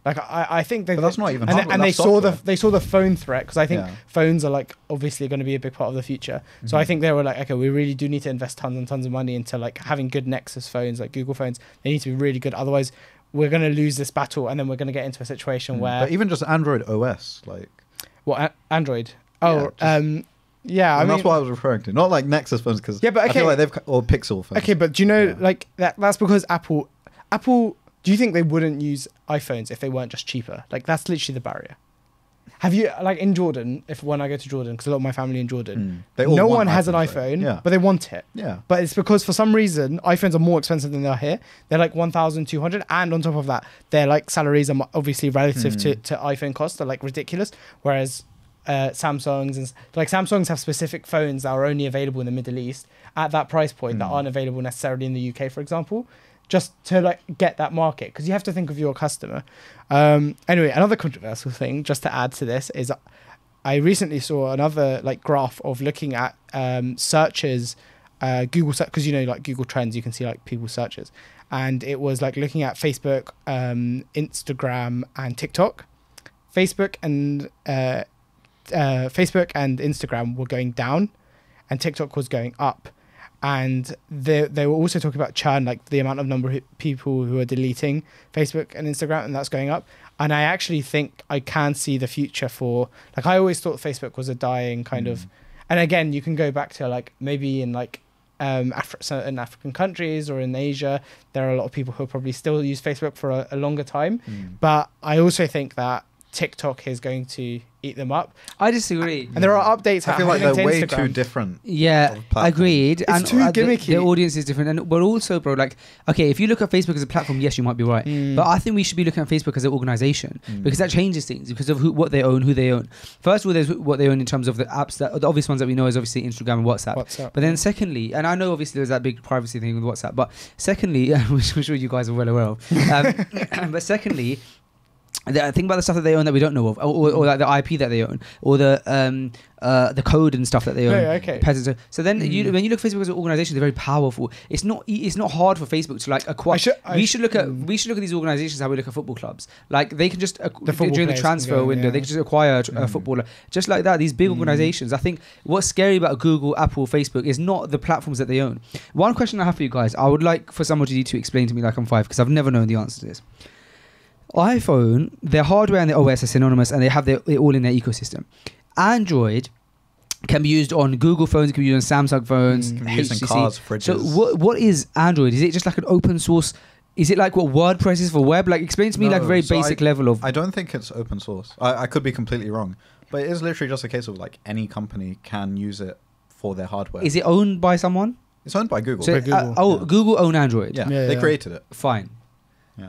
Like I think they. But that's not even and, hardware, and they that's saw software. they saw the phone threat because I think Yeah. phones are like obviously going to be a big part of the future. So I think they were like, okay, we really do need to invest tons and tons of money into like having good Nexus phones, like Google phones. They need to be really good, otherwise we're going to lose this battle, and then we're going to get into a situation where But even just Android OS, like Android. Oh, yeah. I mean, that's what I was referring to. Not like Nexus phones, because Yeah, but I feel okay. like they've or Pixel phones. okay, but do you know Yeah. like that's because Apple. Do you think they wouldn't use iPhones if they weren't just cheaper? Like that's literally the barrier. Have you like in Jordan? When I go to Jordan, because a lot of my family in Jordan, They all no want one has an iPhones, right? iPhone, Yeah. but they want it. Yeah. But it's because for some reason iPhones are more expensive than they are here. They're like 1,200, and on top of that, their like salaries are obviously relative to iPhone costs are like ridiculous. Whereas Samsungs and like Samsungs have specific phones that are only available in the Middle East at that price point that aren't available necessarily in the UK, for example, just to like get that market, because you have to think of your customer. Anyway, another controversial thing just to add to this is I recently saw another like graph of looking at searches, Google search, because you know like Google Trends, you can see like people's searches, and it was like looking at Facebook, Instagram, and TikTok. Facebook and Instagram were going down, and TikTok was going up. And they were also talking about churn, like the amount of number of people who are deleting Facebook and Instagram, and that's going up. And I actually think I can see the future for, like, I always thought Facebook was a dying kind of, and again, you can go back to like maybe in like certain African countries or in Asia, there are a lot of people who probably still use Facebook for a longer time. But I also think that TikTok is going to eat them up. I disagree. And there are updates. I feel like happening they're to way Instagram. too different. Yeah, platforms. agreed. It's too gimmicky. The audience is different, but also, bro, like, okay, if you look at Facebook as a platform, yes, you might be right. But I think we should be looking at Facebook as an organization, because that changes things because of what they own, who they own. First of all, there's what they own in terms of the apps. The obvious ones that we know is obviously Instagram and WhatsApp. But then secondly, and I know obviously there's that big privacy thing with WhatsApp, but secondly, which I'm sure you guys are well aware of. But secondly, think about the stuff that they own that we don't know of, or like the IP that they own, or the code and stuff that they own. Yeah, okay. Patents. So then, when you look at Facebook as an organization, they're very powerful. It's not hard for Facebook to like acquire. We should look at these organizations how we look at football clubs. Like they can just during the transfer window, they can just acquire a footballer just like that. These big organizations. I think what's scary about Google, Apple, Facebook is not the platforms that they own. One question I have for you guys, I would like for somebody to explain to me like I'm 5, because I've never known the answer to this. iPhone, their hardware and their OS are synonymous, and they have it all in their ecosystem. Android can be used on Google phones, can be used on Samsung phones, Can be used in HTC. cars, So fridges. what is Android? Is it just like an open source Is it like what WordPress is for web? Like, explain to me like a very so basic level of. I don't think it's open source. I could be completely wrong, but it is literally just a case of like any company can use it for their hardware. Is it owned by someone? It's owned by Google. So, By Google. yeah. Google own Android. Yeah, Yeah, they yeah. created it. Fine. Yeah.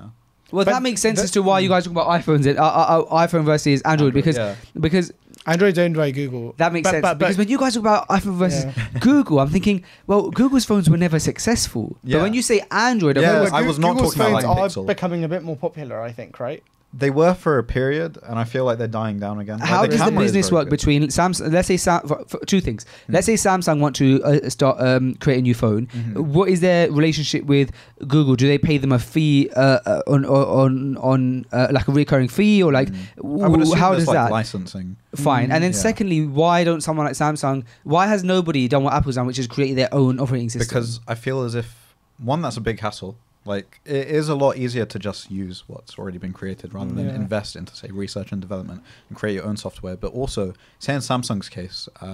Well, But that makes sense the- as to why you guys talk about iPhones and iPhone versus Android, yeah. because Android's owned by Google. that makes sense. But because when you guys talk about iPhone versus Google, I'm thinking, well, Google's phones were never successful. But Yeah. when you say Android, I'm Yeah, like, I was not Google's talking about, phones like, are Pixel. becoming a bit more popular, I think, right? They were for a period, and I feel like they're dying down again. how Like, does the camera is business very work good. between Samsung? Let's say for two things. Let's say Samsung want to start create a new phone. Mhm. What is their relationship with Google? Do they pay them a fee on like a recurring fee, or like I would assume how there's, does like, that? licensing? Fine. And then Yeah. secondly, why don't someone like Samsung? Why has nobody done what Apple's done, which is create their own operating system? Because I feel as if one, that's a big hassle. Like, it is a lot easier to just use what's already been created rather than Yeah. invest into, say, research and development and create your own software. But also, say in Samsung's case, I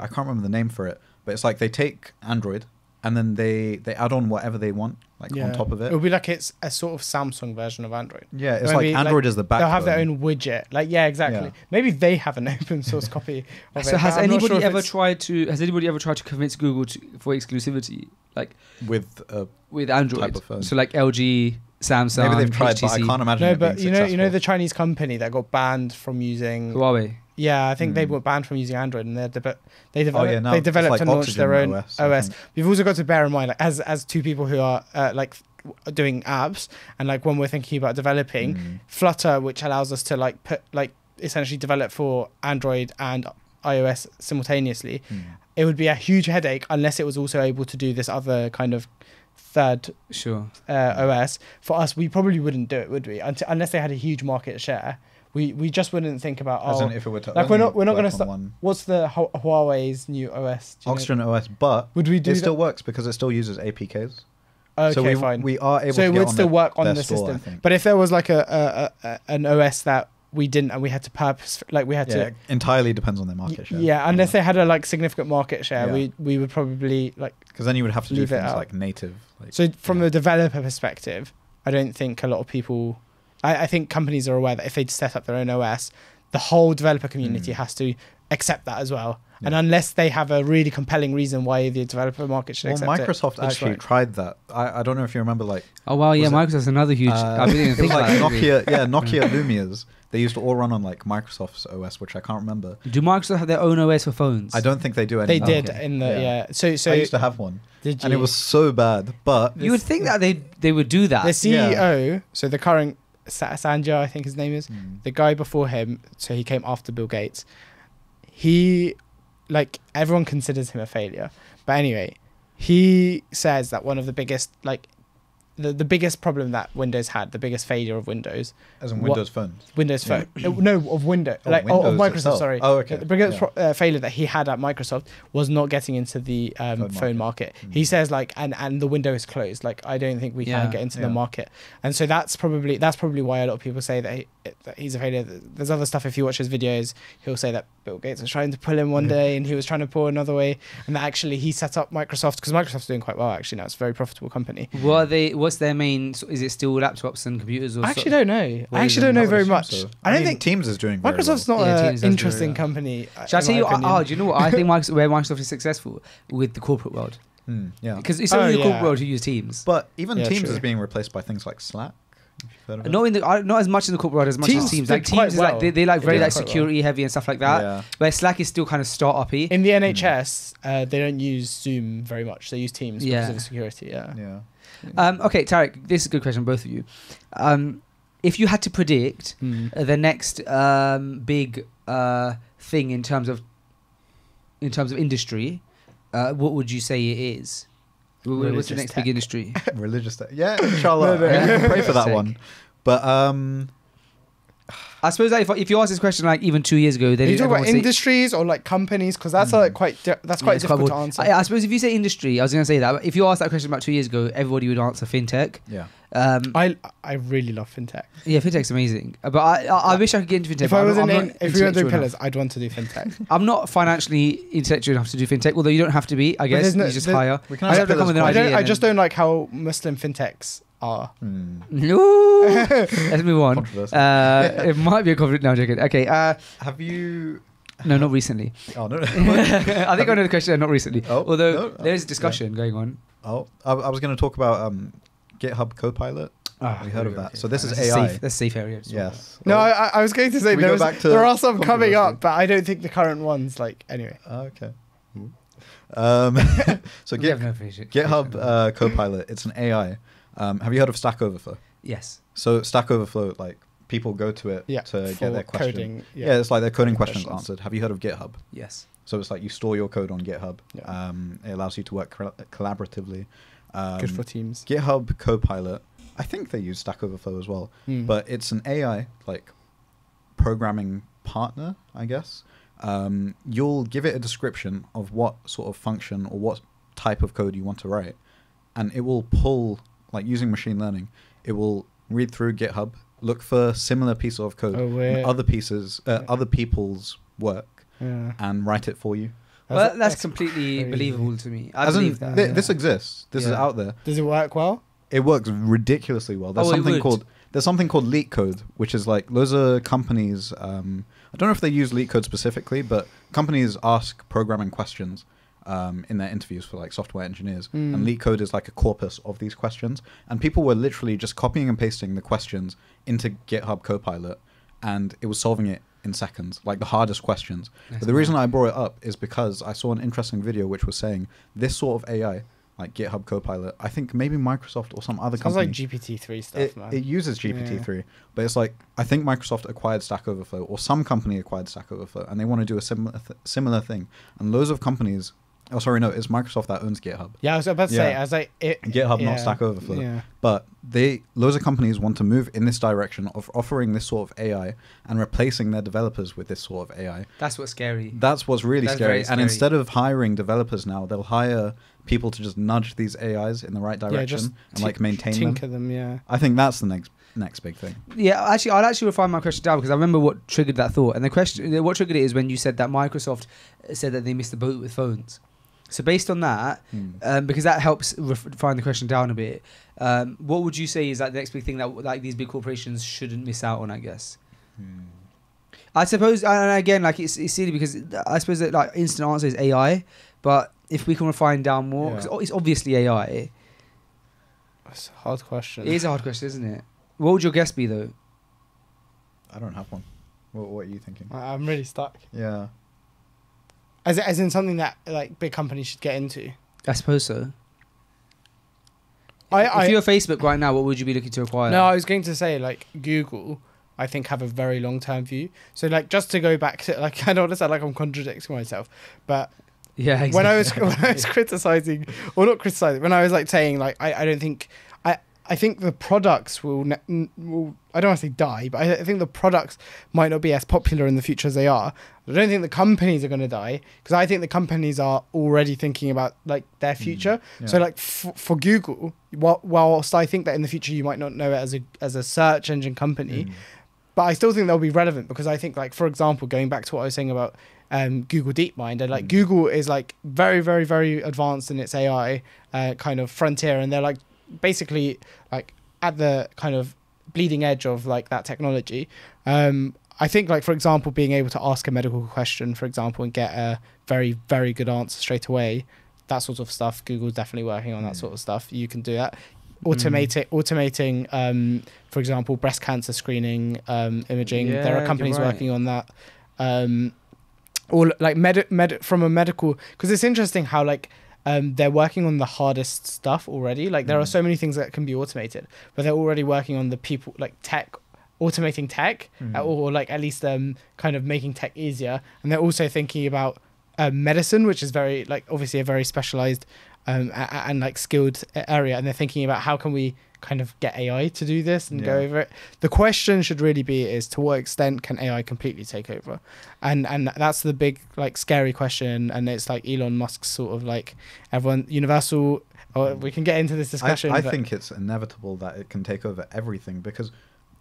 can't remember the name for it, but it's like they take Android and then they add on whatever they want, like on top of it. It'll be like it's a sort of Samsung version of Android. Yeah, it's Maybe, like Android is the backbone. They'll have their own widget. Like, yeah, exactly. Yeah. Maybe they have an open source copy of it. so but has I'm not anybody sure if ever it's- tried to? Has anybody ever tried to convince Google for exclusivity, like with with Android? Type of phone. So like LG, Samsung, maybe they've tried, but I HTC, can't imagine. No, it being but you know the successful. Chinese company that got banned from using. Huawei. Yeah, I think they Hmm. got banned from using Android, and they developed. now They it's developed like and launched their Oxygen own OS, I OS. think. We've also got to bear in mind, like, as two people who are doing apps, and like when we're thinking about developing Mm. Flutter, which allows us to like put like essentially develop for Android and iOS simultaneously. Mm. It would be a huge headache unless it was also able to do this other kind of third Sure. OS. For us, we probably wouldn't do it, would we? Unless they had a huge market share. We just wouldn't think about As in, if it were to like we're not only going to work on start. one What's the Huawei's new OS? Do you know? Oxygen OS, but Would we do it that? still works because it still uses APKs. Okay, so we fine. we are able So to it get would on still work on their the store, I system. think. But if there was like an OS that we didn't, and we had to purpose, like we had Yeah, to. it entirely depends on their market share. Yeah, unless they had a like significant market share, Yeah. we would probably like. because then you would have to do leave it things out. like native. Like, So from yeah. a developer perspective, I don't think a lot of people. I think companies are aware that if they set up their own OS, the whole developer community has to accept that as well. Yeah. And unless they have a really compelling reason why the developer market should well, accept it, Microsoft they just actually won't. tried that. I don't know if you remember, like Oh wow, yeah, Was it- Microsoft's another huge. I didn't even it think was about like that. really. Nokia. Yeah, Nokia Lumias. They used to all run on like Microsoft's OS, which I can't remember. Do Microsoft have their own OS for phones? I don't think they do They anymore. did in the So I used to have one, did you? and it was so bad. But You would think that they would do that. the CEO. So the current Sanjay, I think his name is. Mm. The guy before him, so he came after Bill Gates. He, like, everyone considers him a failure. But anyway, he says that one of the biggest, like, the biggest problem that Windows had, the biggest failure of Windows, as in What- Windows phones. Windows Yeah. Phone, no, of Windows, Oh, of Windows Microsoft, itself. sorry. Oh, okay. The biggest Yeah. failure that he had at Microsoft was not getting into the phone market. He says like, and the window is closed. Like, I don't think we Yeah. can get into the Yeah. market. And so that's probably why a lot of people say that he's a failure. There's other stuff. If you watch his videos, he'll say that Bill Gates was trying to pull him one day, and he was trying to pull another way, and that actually he set up Microsoft because Microsoft's doing quite well actually now. It's a very profitable company. What are they? What's their main? Is it still laptops and computers? Or I actually don't know. What I is actually it? don't know would very assume much. so. I don't mean, think Teams is doing very Microsoft's well. not Yeah, an Teams does interesting very company. Shall I in tell my you? opinion. Do you know what I think? Where Microsoft is successful with the corporate world, Yeah. because it's only the yeah. corporate world who use Teams. But even Yeah, Teams true. is being replaced by things like Slack. If you've heard of it. Not as much in the corporate world as much Teams as Teams. did Like quite Teams is like well. they like It very did like quite well. security heavy and stuff like that. Yeah. Where Slack is still kind of startup-y. In the NHS, they don't use Zoom very much. They use Teams because Yeah. of the security. Yeah. Yeah. Okay, Tariq, this is a good question, both of you. If you had to predict the next big thing in terms of industry, what would you say it is? What's the Religious next tech. big industry? Religious. Yeah, inshallah. No. I can pray for that Sick. one. But I suppose that if you ask this question like even 2 years ago, then Are you talking everyone about would say- industries or like companies? Because that's like quite Yeah, quite it's difficult to broad. answer. I suppose if you say industry, I was going to say that. But if you asked that question about 2 years ago, everybody would answer fintech. yeah. I really love fintech. Yeah, fintech's amazing. But I wish I could get into fintech. If but I was I'm not if we were doing intellectual pillars, enough. I'd want to do fintech. I'm not financially intellectual enough to do fintech, although you don't have to be. I guess there's no- you just there- hire. We can I ask have to come pillars with an I idea. don't. I and just don't like how Muslim fintechs are. No. Let's move on. Controversial. It might be a conflict. No, I'm joking. Okay. Have you? No, not recently. Oh no. I think I know the question. Not recently. Oh, Although no, there is discussion going on. Oh, I was going to talk about GitHub Copilot. Have you heard of that? So this is AI. That's a safe area. Yes. No, Oh, I was going to say Can we go there, back to there are some coming controversy? up, but I don't think the current ones, like, anyway. okay. So We have no appreciation. GitHub Copilot. It's an AI. Have you heard of Stack Overflow? Yes. So Stack Overflow, like people go to it Yeah, to for get their question. coding, Yeah. It's like their coding questions questions. answered. Have you heard of GitHub? Yes. So it's like you store your code on GitHub. Yeah. It allows you to work collaboratively. Good for teams. GitHub Copilot. I think they use Stack Overflow as well, but it's an AI like programming partner, I guess. You'll give it a description of what sort of function or what type of code you want to write, and it will pull, like using machine learning, it will read through GitHub, look for similar pieces of code in other people's work, and write it for you. Well, that's completely crazy. believable to me. I As in, believe that. this exists. This is Yeah. out there. Does it work well? It works ridiculously well. There's Oh, it something would. called Leak Code, which is like loads of companies. I don't know if they use Leak Code specifically, but companies ask programming questions in their interviews for like software engineers, and Leak Code is like a corpus of these questions. And people were literally just copying and pasting the questions into GitHub Copilot, and it was solving it in seconds, like the hardest questions. That's But the reason mad. I brought it up is because I saw an interesting video which was saying this sort of AI. Like GitHub Copilot, I think maybe Microsoft or some other Sounds company. like GPT-3 stuff, man. It uses GPT-3, but it's like I think Microsoft acquired Stack Overflow, or some company acquired Stack Overflow, and they want to do a similar thing. And loads of companies. Oh, sorry, no, it's Microsoft that owns GitHub. Yeah, I was about to say, Yeah. I was like, GitHub, yeah, not Stack Overflow. Yeah. But loads of companies want to move in this direction of offering this sort of AI and replacing their developers with this sort of AI. That's what's scary. That's what's really That's scary. very And scary. instead of hiring developers now, they'll hire people to just nudge these AIs in the right direction just and like maintain tinker them. them, yeah. I think that's the next big thing. Yeah, actually, I'll actually refine my question down because I remember what triggered that thought. And the question, what triggered it is when you said that Microsoft said that they missed the boat with phones. So based on that, because that helps refine the question down a bit, what would you say is like the next big thing that like these big corporations shouldn't miss out on? I guess. I suppose, and again, like it's silly because I suppose that like instant answer is AI, but if we can refine down more, 'cause it's obviously AI. That's a hard question. It is a hard question, isn't it? What would your guess be though? I don't have one. What are you thinking? I'm really stuck. Yeah. As in something that like big companies should get into. I suppose so. I If you're Facebook right now, what would you be looking to acquire? No, I was going to say like Google, I think have a very long term view. So like just to go back to like I don't want to sound like I'm contradicting myself, but Yeah, exactly. when I was criticizing or not criticizing, when I was like saying like I don't think I think the products will I don't want to say die, but I think the products might not be as popular in the future as they are. I don't think the companies are going to die because I think the companies are already thinking about like their future. Yeah. So like for Google, whilst I think that in the future you might not know it as a search engine company, but I still think they'll be relevant because I think like for example going back to what I was saying about Google DeepMind, and like Google is like very very very advanced in its AI kind of frontier, and they're like basically like at the kind of bleeding edge of like that technology. I think like for example being able to ask a medical question for example and get a very very good answer straight away, that sort of stuff, Google's definitely working on that sort of stuff. You can do that. Automating for example breast cancer screening, imaging. Yeah, There are you're companies right. working on that. Or like from a medical, because it's interesting how like they're working on the hardest stuff already. Like there are so many things that can be automated, but they're already working on the people like tech, automating tech, or like at least kind of making tech easier. And they're also thinking about medicine, which is very like obviously a very specialized and like skilled area. And they're thinking about how can we kind of get AI to do this and go over it. The question should really be is to what extent can AI completely take over? And that's the big like scary question. And it's like Elon Musk's sort of like everyone universal. Or we can get into this discussion. I but- think it's inevitable that it can take over everything because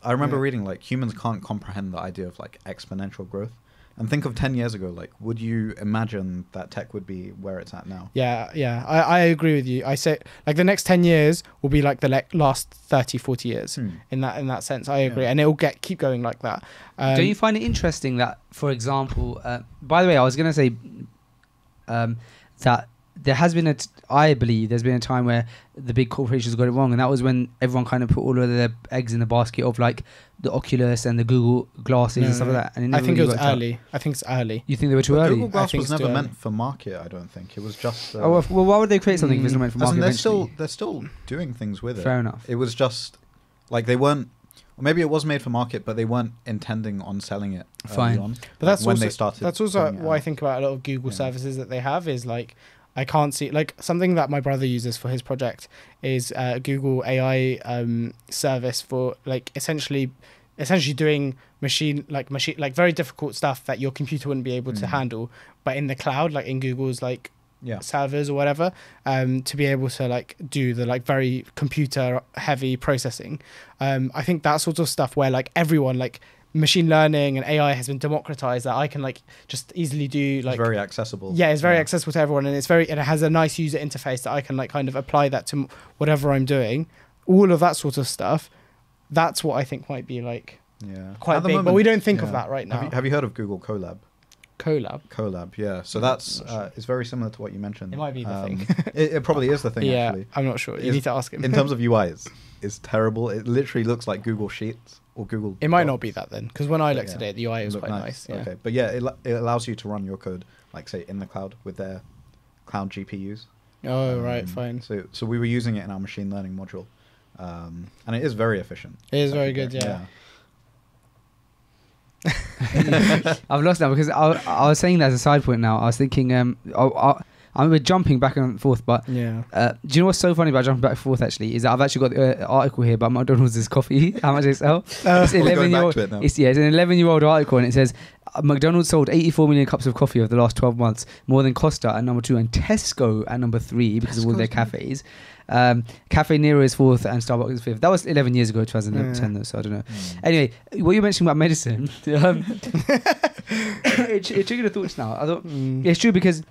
I remember reading like humans can't comprehend the idea of like exponential growth. And think of 10 years ago, like, would you imagine that tech would be where it's at now? Yeah. I agree with you. I say like the next 10 years will be like the last 30, 40 years in that sense. I agree. Yeah. And it will keep going like that. Don't you find it interesting that, for example, by the way, I was going to say that there has been I believe there's been a time where the big corporations got it wrong, and that was when everyone kind of put all of their eggs in the basket of like the Oculus and the Google glasses and stuff like that. And I think really it was worked out. early. I think it's early. You think they were too But early? Google Glass think was it's never too meant early. for market, I don't think. It was just... well, why would they create something if it's not meant for as in market eventually? they're still doing things with it. Fair enough. It was just... Like, they weren't... Or maybe it was made for market, but they weren't intending on selling it Fine. early on. But that's when also, they started. that's also putting it what I out. think about a lot of Google Yeah. services that they have is like, I can't see like something that my brother uses for his project is Google AI service for like essentially doing machine very difficult stuff that your computer wouldn't be able to handle, but in the cloud, like in Google's like servers or whatever, to be able to like do the like very computer heavy processing. I think that sort of stuff where like everyone like machine learning and AI has been democratized, that I can like just easily do like It's very accessible. yeah, it's very accessible to everyone, and it has a nice user interface that I can like kind of apply that to whatever I'm doing. All of that sort of stuff. That's what I think might be like quite At the big, but moment, we don't think of that right now. Have you heard of Google Colab? Colab. Yeah. So that's it's very similar to what you mentioned. It might be the thing. it probably is the thing. Yeah, Actually, I'm not sure. You Is- need to ask him. in terms of UI, it's terrible. It literally looks like Google Sheets or Google. It might Docs. not be that then, because when I looked Yeah. at it, the UI was Look quite nice. Yeah. Okay, but yeah, it allows you to run your code, like say in the cloud with their cloud GPUs. Oh right, fine. So we were using it in our machine learning module, and it is very efficient. It is very Actually, good. Yeah. I've lost now because I was saying that as a side point now. I was thinking, I'm jumping back and forth, but Yeah. do you know what's so funny about jumping back and forth actually is that I've actually got the article here about McDonald's coffee, how much they sell. It's We're going back 11-year-old. to it now. It's an 11-year-old article, and it says McDonald's sold 84 million cups of coffee over the last 12 months, more than Costa at number 2 and Tesco at number 3 because of all their cafes. Cafe Nero is 4th and Starbucks is 5th. That was 11 years ago, 2010 though, so I don't know. Anyway, what you mentioned about medicine, it triggered a thought now. I thought it's true because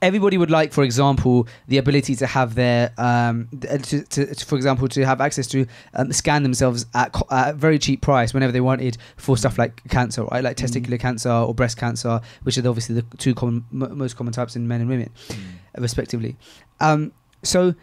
everybody would like, for example, the ability to have their, for example, to have access to scan themselves at a very cheap price whenever they wanted for stuff like cancer, right? Like testicular cancer or breast cancer, which are obviously the two most common types in men and women, respectively. So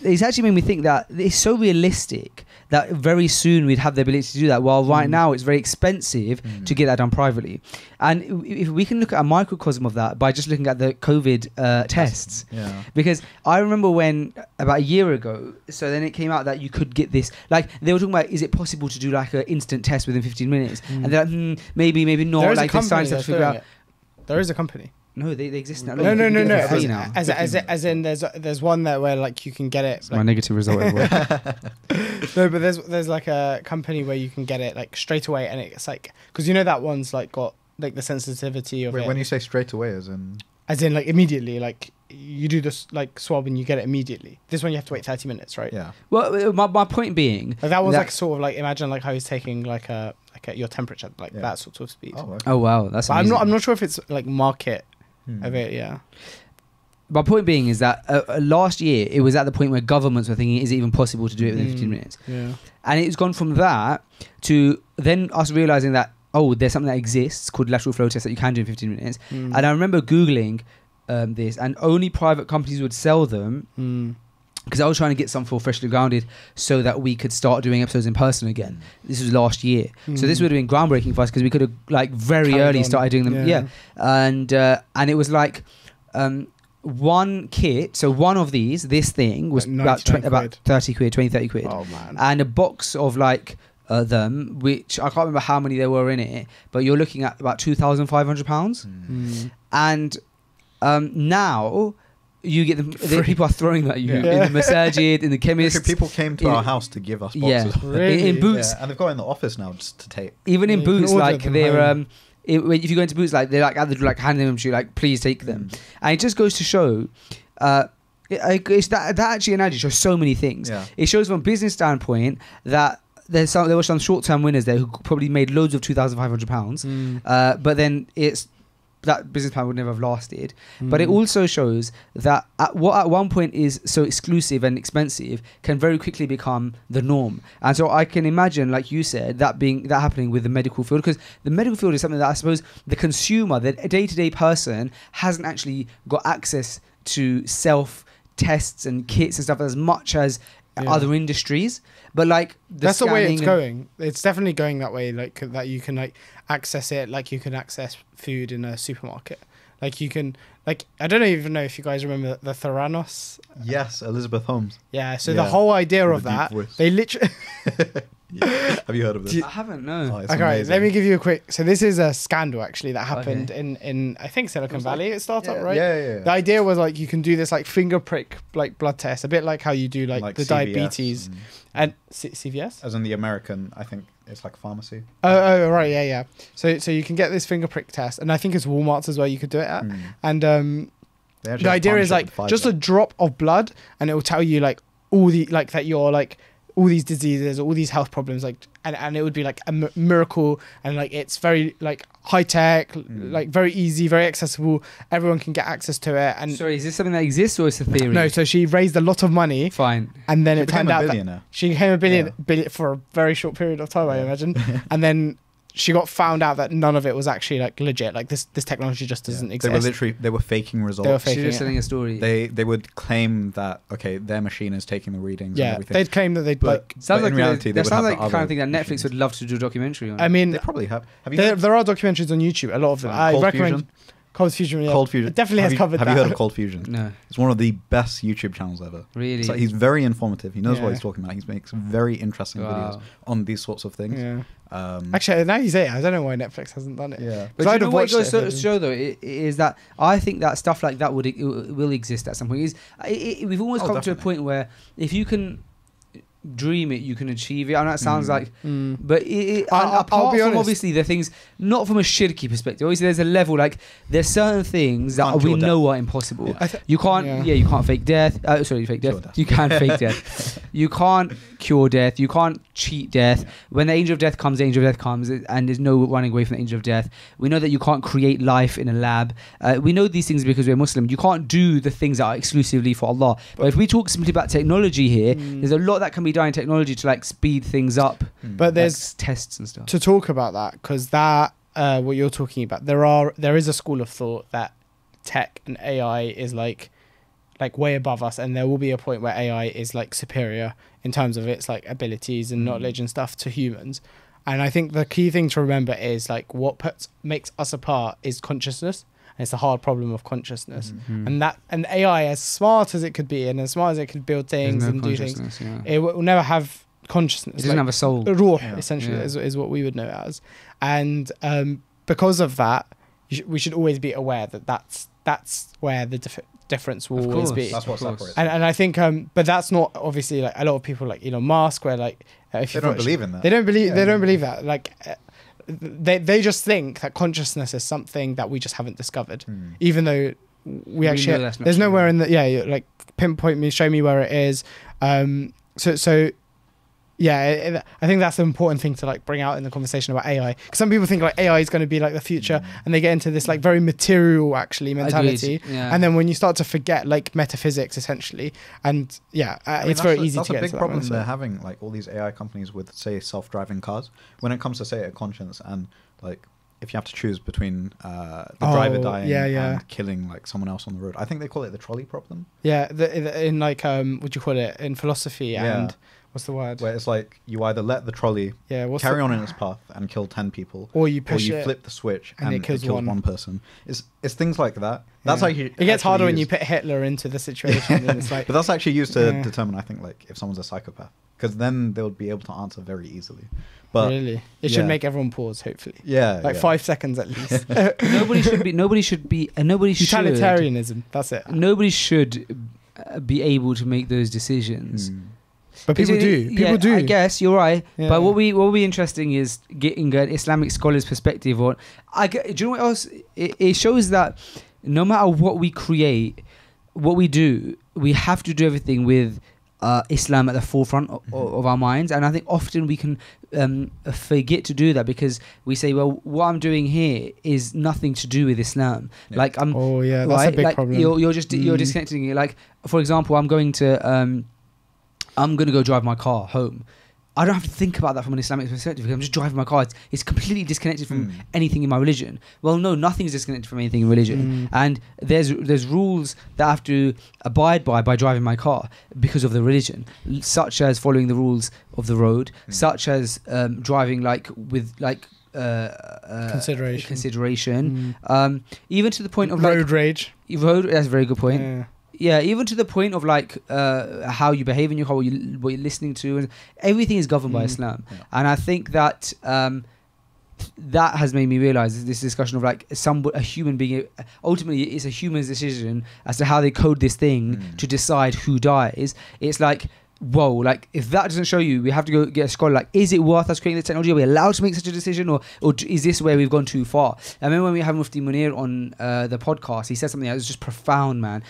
it's actually made me think that it's so realistic that very soon we'd have the ability to do that, while right now it's very expensive to get that done privately. And if we can look at a microcosm of that by just looking at the COVID tests. Yeah. Because I remember when, about a year ago, so then it came out that you could get this, like they were talking about, is it possible to do like an instant test within 15 minutes? And they're like, maybe not. There is Like a the company science have that's to figure doing out. it. There is a company. No, they exist now. No. You can get it for free now. As in, there's one there where like you can get it. My negative result. Everyone. No, but there's like a company where you can get it like straight away, and it's like, because you know that one's like got like the sensitivity of Wait, it. when you say straight away, As in like immediately, like you do this like swab and you get it immediately. This one you have to wait 30 minutes, right? yeah. Well, my point being, Like that one's like sort of like, imagine like how he's taking like your temperature, like that sort of speed. Oh, okay. oh wow, that's But amazing. I'm not sure if it's like market of it. Yeah. My point being is that last year it was at the point where governments were thinking, is it even possible to do it within 15 minutes? Yeah. And it's gone from that to then us realizing that, oh, there's something that exists called lateral flow test that you can do in 15 minutes. And I remember Googling this, and only private companies would sell them because I was trying to get some for Freshly Grounded so that we could start doing episodes in person again. This was last year. So this would have been groundbreaking for us because we could have like very Carried early on. started doing them. Yeah. And it was like one kit, so one of this thing was Like about 99 about 30 quid, 30 quid. Oh man. And a box of like them, which I can't remember how many there were in it, but you're looking at about £2,500. And now you get the people are throwing that at you in the masajid, in the chemist. People came to our house to give us boxes. Yeah, Really? in Boots. Yeah, and they've got it in the office now just to take. Even in You can Boots, order like them they're home. if you go into Boots, like they're like at the like handing them to you, like please take them, and it just goes to show. It's that actually an ad shows so many things. Yeah. It shows from a business standpoint that there were some short-term winners there who probably made loads of £2,500, but then that business plan would never have lasted. But it also shows that what at one point is so exclusive and expensive can very quickly become the norm. And so I can imagine, like you said, that happening with the medical field, because the medical field is something that I suppose the consumer, the day-to-day person, hasn't actually got access to self-tests and kits and stuff as much as other industries. But like that's the way it's going. It's definitely going that way, like that you can like access it like you can access food in a supermarket. Like you can, like, I don't even know if you guys remember the Theranos. Yes, Elizabeth Holmes. Yeah, so the whole idea of that, they literally Have you heard of this? I haven't, no. Oh, it's okay, amazing. let me give you a quick. So this is a scandal actually that happened in I think Silicon Valley. It started right. Yeah. The idea was like you can do this like finger prick like blood test, a bit like how you do like the CVS diabetes and CVS. As in the American, I think it's like pharmacy. Oh right, yeah. So you can get this finger prick test, and I think it's Walmart's as well. You could do it at, and the idea is like just a drop of blood, and it will tell you like all the like that you're like all these diseases, all these health problems, like, and it would be like a miracle, and like it's very like high tech, like very easy, very accessible. Everyone can get access to it. And sorry, is this something that exists or is it a theory? no, so she raised a lot of money. Fine. And then She it turned became a out billionaire. that she became a billion for a very short period of time, I imagine. And then she got found out that none of it was actually like legit. Like this technology just doesn't exist. They were faking results. They were She's faking just it. telling a story. They would claim that their machine is taking the readings. And everything. They'd claim that they'd But like. Sounds in like reality, they that would sounds have like the the kind other of thing that Netflix machines. would love to do a documentary on. I mean, They probably have. Have you there, heard there are documentaries on YouTube. A lot of them. I Cold recommend Fusion? Cold Fusion. Yeah. Cold Fusion. It definitely has covered Have that. you heard of Cold Fusion? No, It's one of the best YouTube channels ever. really. It's like he's very informative. He knows Yeah. what he's talking about. He makes very interesting Wow. videos on these sorts of things. Yeah. Um, Actually, now you say it, I don't know why Netflix hasn't done it. yeah. But I'd you know have what watched it goes it, to but- show though is that I think that stuff like that will exist at some point. We've almost come to a Definitely. point where if you can dream it, you can achieve it. I know that sounds like, but I'll apart be from honest. obviously the things, not from a shirky perspective. Obviously, there's a level like there's certain things that Can't we cure know are impossible. Yeah. You can't, Yeah. you can't fake death. Sorry, fake Cure death. death. You can fake death. You can't cure death. You can't cheat death. When the angel of death comes, the angel of death comes, and there's no running away from the angel of death. We know that you can't create life in a lab. We know these things because we're Muslim. You can't do the things that are exclusively for Allah. But if we talk simply about technology here, there's a lot that can be done in technology to like speed things up. But there's like tests and stuff. to talk about that because that what you're talking about. There is a school of thought that tech and AI is like way above us, and there will be a point where AI is like superior in terms of its like abilities and knowledge and stuff to humans. And I think the key thing to remember is like what makes us apart is consciousness. And it's the hard problem of consciousness. And AI, as smart as it could be and as smart as it could build things and do things, it will never have consciousness. It doesn't have a soul. Ruh, Yeah. essentially, Yeah. is what we would know it as. And because of that, we should always be aware that that's where the difference will Of always course. be. That's what Of course. separates. And I think, but that's not obviously like a lot of people like Elon Musk, where like if They you don't watch- believe in that. they don't believe Yeah. they don't believe that. Like they just think that consciousness is something that we just haven't discovered, even though we know actually that's not there's true. nowhere in the like pinpoint me, show me where it is. So yeah, I think that's an important thing to like bring out in the conversation about AI. Because some people think like AI is going to be like the future, and they get into this like very material actually mentality. Agreed. Yeah. And then when you start to forget like metaphysics essentially, and yeah, I mean, it's very easy that's to get a big into problem that they're mindset. having, like all these AI companies with, say, self-driving cars. When it comes to, say, a conscience and like if you have to choose between the driver dying and killing like someone else on the road, I think they call it the trolley problem. Yeah, in like what do you call it in philosophy and what's the word? Where it's like you either let the trolley carry on in its path and kill 10 people, or you push it flip the switch and and it kills one person. It's things like that. That's like it gets harder when you put Hitler into the situation. And it's like, but that's actually used to determine, I think, like if someone's a psychopath, because then they'll be able to answer very easily. But really, it should make everyone pause. Hopefully, like 5 seconds at least. Nobody should be Utilitarianism. That's it. Nobody should be able to make those decisions. But people do. People do. I guess you're right. Yeah. But what will be interesting is getting an Islamic scholar's perspective on. Do you know what else? It shows that no matter what we create, what we do, we have to do everything with Islam at the forefront of our minds, and I think often we can forget to do that because we say, well, what I'm doing here is nothing to do with Islam. Yeah. Like I'm that's a big problem. You're disconnecting it. Like for example, I'm going to go drive my car home. I don't have to think about that from an Islamic perspective because I'm just driving my car. It's completely disconnected from anything in my religion. Well, no, nothing is disconnected from anything in religion. And there's rules that I have to abide by driving my car because of the religion, such as following the rules of the road, such as driving with consideration. Even to the point of road rage. That's a very good point. Yeah, even to the point of how you behave in your car, what you're listening to, and everything is governed by Islam. Yeah. And I think that that has made me realize this discussion of a human being. Ultimately, it's a human's decision as to how they code this thing to decide who dies. It's whoa, if that doesn't show you, we have to go get a scholar. Is it worth us creating this technology? Are we allowed to make such a decision, or is this where we've gone too far? I remember when we had Mufti Munir on the podcast, he said something that was just profound, man.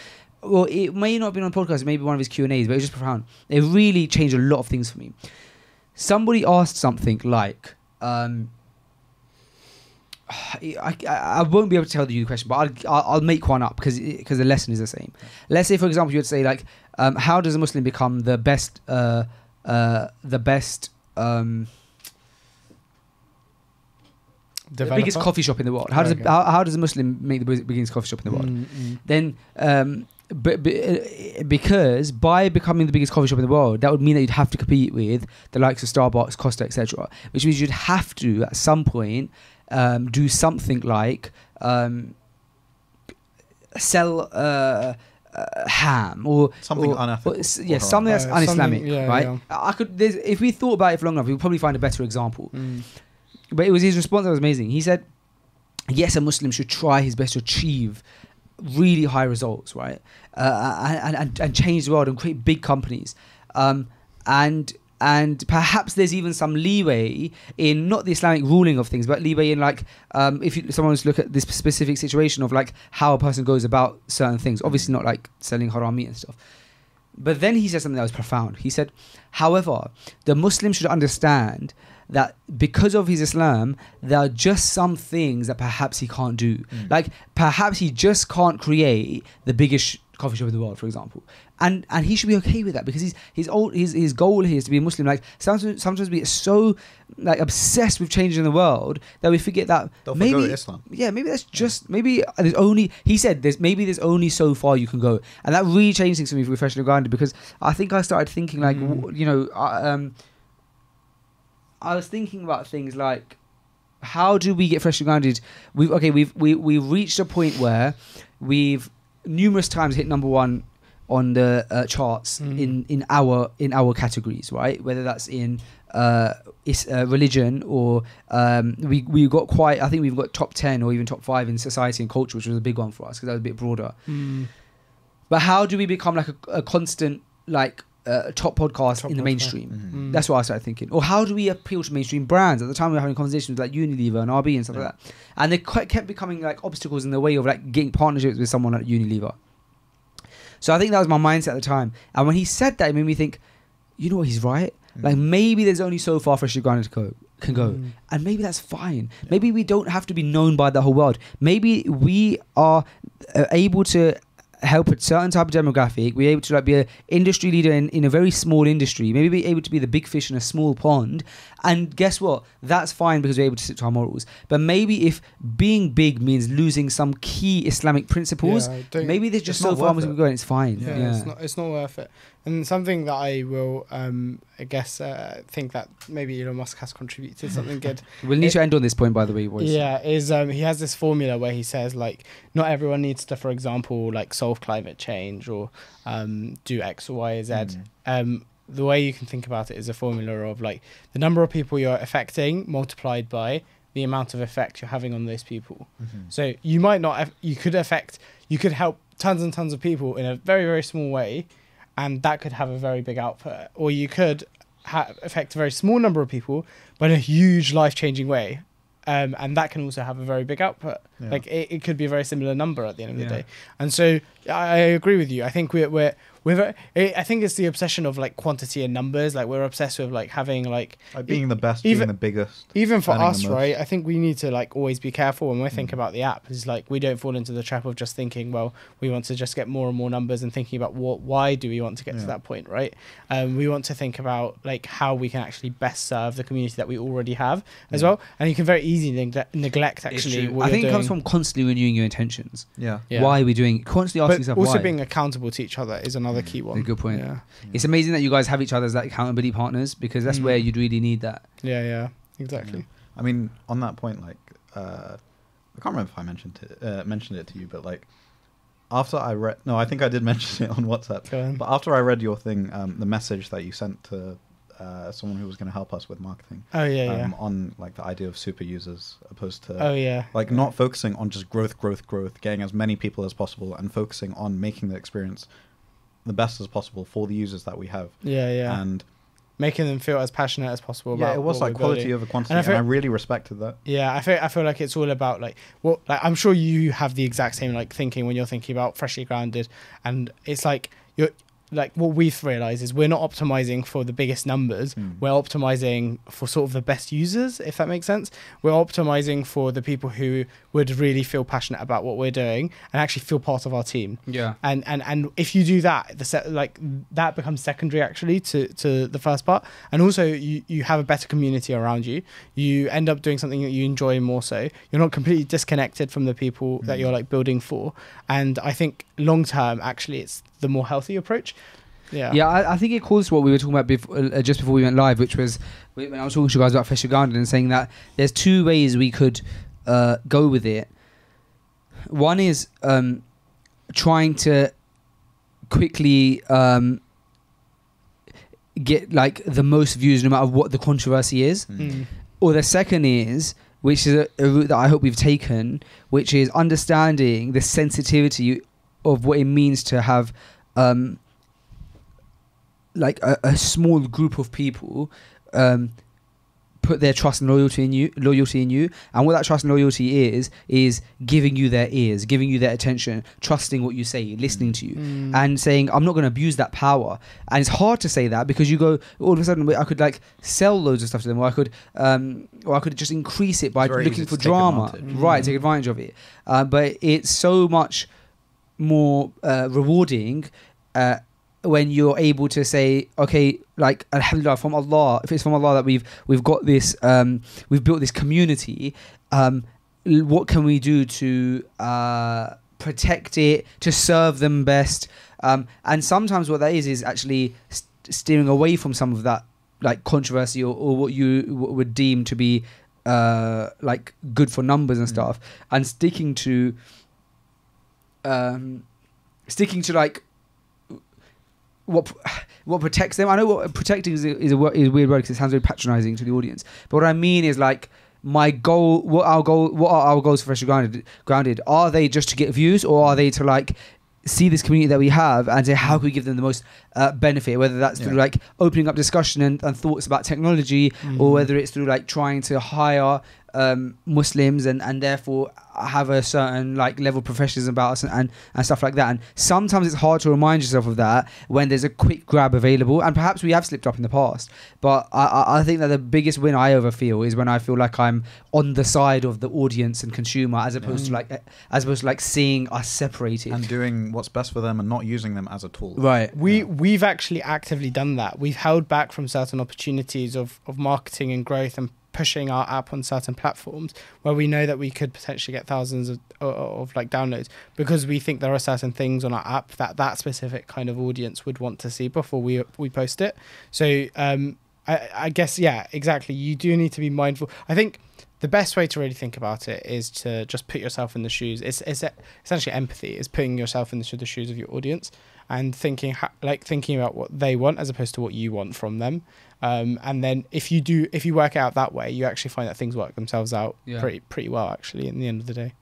Well, it may not have been on the podcast, maybe one of his Q&As, but it was just profound. It really changed a lot of things for me. Somebody asked something like, I won't be able to tell you the question, but I'll make one up because the lesson is the same. Let's say, for example, you would say how does a Muslim become the best biggest coffee shop in the world? How does a Muslim make the biggest coffee shop in the world? Then because by becoming the biggest coffee shop in the world, that would mean that you'd have to compete with the likes of Starbucks, Costa, etc. Which means you'd have to at some point do something like sell ham or something unethical. Something that's un-Islamic, right? Yeah. If we thought about it for long enough, we'd probably find a better example. But it was his response that was amazing. He said, yes, a Muslim should try his best to achieve really high results, right? And change the world and create big companies. And perhaps there's even some leeway in not the Islamic ruling of things, but leeway in if someone was to look at this specific situation of how a person goes about certain things. Obviously not selling haram meat and stuff. But then he said something that was profound. He said, however, the Muslim should understand that because of his Islam, there are just some things that perhaps he can't do. Perhaps he just can't create the biggest coffee shop in the world, for example. And he should be okay with that because his goal here is to be a Muslim. Sometimes we get so obsessed with changing the world that we forget that maybe Islam. Yeah, maybe that's just maybe there's only, he said there's only so far you can go. And that really changed things for me for Freshly Grounded because I think I started thinking I was thinking about things like, how do we get Freshly Grounded? We've reached a point where we've numerous times hit number one on the charts in our categories, right? Whether that's in religion or we got quite. I think we've got top 10 or even top 5 in society and culture, which was a big one for us because that was a bit broader. But how do we become a constant top podcast in the mainstream? That's what I started thinking. Or how do we appeal to mainstream brands? At the time we were having conversations with Unilever and RB and stuff like that, and they kept becoming obstacles in the way of getting partnerships with someone like Unilever. So I think that was my mindset at the time, and when he said that, it made me think, you know what, he's right. Maybe there's only so far Freshly Grounded can go, and maybe that's fine. Maybe we don't have to be known by the whole world. Maybe we are able to help a certain type of demographic. We're able to be an industry leader in a very small industry. Maybe be able to be the big fish in a small pond. And guess what? That's fine because we're able to stick to our morals. But maybe if being big means losing some key Islamic principles, maybe there's just so far we can go and it's fine. It's not worth it. And something that I will, think that maybe Elon Musk has contributed something good. We'll need to end on this point, by the way, boys. Yeah, he has this formula where he says not everyone needs to, for example, solve climate change or do X or Y or Z. The way you can think about it is a formula of the number of people you're affecting multiplied by the amount of effect you're having on those people. So you might not, you could help tons and tons of people in a very, very small way, and that could have a very big output. Or you could affect a very small number of people, but in a huge life-changing way. And that can also have a very big output. It could be a very similar number at the end of the day. And so I agree with you. I think we're I think it's the obsession of like quantity and numbers. Like we're obsessed with like having like being the best, even- being the biggest. even for earning the us, most. right? I think we need to like always be careful when we think about the app. Is like we don't fall into the trap of just thinking, well, we want to just get more and more numbers and thinking about why do we want to get to that point, right? We want to think about like how we can actually best serve the community that we already have as well. And you can very easily neglect actually what I you're think it doing. comes from constantly renewing your intentions. Yeah. Yeah. Why are we doing? Constantly asking But yourself also why. being accountable to each other is another key one. A good point. Yeah, It's amazing that you guys have each other as like accountability partners, because that's where you'd really need that. yeah, exactly. I mean, on that point, like, I can't remember if I mentioned it to you, but like, after I read, no, I think I did mention it on WhatsApp. Go on. But after I read your thing, the message that you sent to someone who was going to help us with marketing, Oh yeah. on like the idea of super users opposed to Oh yeah. like not focusing on just growth, getting as many people as possible, and focusing on making the experience the best as possible for the users that we have. Yeah. And Making them feel as passionate as possible. yeah, about it was what like we're quality building. over quantity, And and I I feel- really respected that. Yeah, I feel like it's all about like what, like I'm sure you have the exact same like thinking when you're thinking about freshly grounded, and it's like you're like what we've realized is we're not optimizing for the biggest numbers. We're optimizing for sort of the best users, if that makes sense. We're optimizing for the people who would really feel passionate about what we're doing and actually feel part of our team. Yeah. And if you do that, like that becomes secondary actually to the first part. And also you have a better community around you. You end up doing something that you enjoy more so. You're not completely disconnected from the people that you're like building for. And I think long term, actually, it's the more healthy approach. Yeah. Yeah, I think it calls to what we were talking about just before we went live, which was when I was talking to you guys about Fisher Garden and saying that there's two ways we could go with it. One is trying to quickly get like the most views no matter what the controversy is. Or the second is, which is a route that I hope we've taken, which is understanding the sensitivity of what it means to have like a small group of people put their trust and loyalty in you, and what that trust and loyalty is giving you their ears, giving you their attention, trusting what you say, listening to you, and saying, I'm not going to abuse that power. And it's hard to say that because you go, all of a sudden I could like sell loads of stuff to them, or I could just increase it by It's very looking easy for to take drama, advantage. right? Take advantage of it, but it's so much more rewarding when you're able to say, okay, like alhamdulillah, from Allah, if it's from Allah that we've got this, we've built this community, what can we do to protect it, to serve them best, and sometimes what that is actually steering away from some of that like controversy or what you would deem to be like good for numbers and stuff, and sticking to like what protects them. I know what protecting is a weird word because it sounds very patronizing to the audience, but what I mean is like my goal, what are our goals for Freshly Grounded? Are they just to get views, or are they to like see this community that we have and say how can we give them the most benefit, whether that's through like opening up discussion and thoughts about technology, or whether it's through like trying to hire Muslims and therefore have a certain like level of professionalism about us and stuff like that. And sometimes it's hard to remind yourself of that when there's a quick grab available, and perhaps we have slipped up in the past, but I think that the biggest win I ever feel is when I feel like I'm on the side of the audience and consumer as opposed to like seeing us separated And doing what's best for them and not using them as a tool. right. We've actually actively done that. We've held back from certain opportunities of marketing and growth and pushing our app on certain platforms where we know that we could potentially get thousands of like downloads, because we think there are certain things on our app that specific kind of audience would want to see before we post it. So I guess, yeah, exactly. You do need to be mindful. I think the best way to really think about it is to just put yourself in the shoes. It's essentially empathy. Is putting yourself in the shoes of your audience and thinking about what they want as opposed to what you want from them. And then if you work it out that way, you actually find that things work themselves out pretty well actually in the end of the day.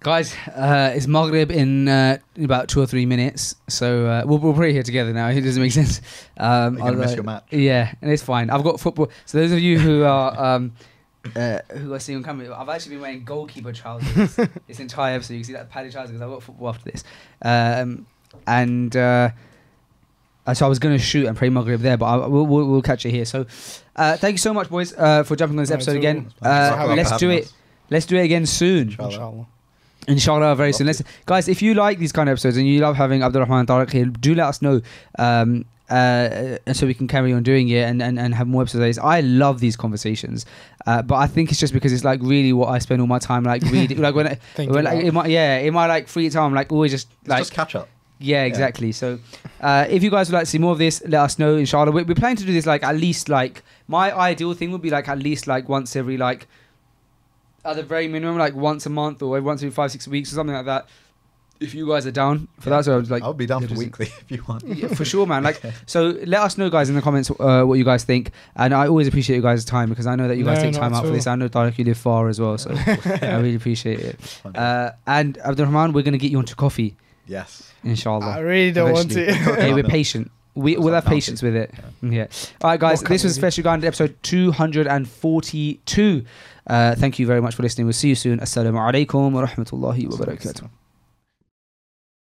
Guys, it's Maghrib in about 2 or 3 minutes, so we'll pray here together now. It doesn't make sense. You're going to miss your match. Yeah, and it's fine. I've got football. So those of you who are seeing on camera, I've actually been wearing goalkeeper trousers this entire episode. You can see that padded trousers because I've got football after this. and so I was going to shoot and pray Maghrib there, but we'll catch it here. So thank you so much, boys, for jumping on this episode again. Let's do it. Let's do it again soon. Inshallah, very soon. Guys, if you like these kind of episodes and you love having Abdul-Rahman and Tariq here, do let us know. And so we can carry on doing it and have more episodes. I love these conversations, but I think it's just because it's like really what I spend all my time like reading. Like when in my like free time, like always just like just catch up. Yeah, exactly. So if you guys would like to see more of this, let us know. Inshallah, we're planning to do this like at least like my ideal thing would be like at least like once every like at the very minimum like once a month or once every 5-6 weeks or something like that. If you guys are down for that, so I was like, I'll be down for weekly if you want. Yeah, for sure, man. Like, so let us know, guys, in the comments what you guys think, and I always appreciate you guys' time because I know that you guys take time out for this. I know Tariq, you live far as well, so I really appreciate it. And Abdul-Rahman, we're gonna get you onto coffee. Yes, inshallah. I really don't want to. Okay, we're patient. We'll have patience with it. Yeah. All right, guys. This was Special Guided episode 242. Thank you very much for listening. We'll see you soon. Assalamu alaikum wa rahmatullahi wa barakatuh.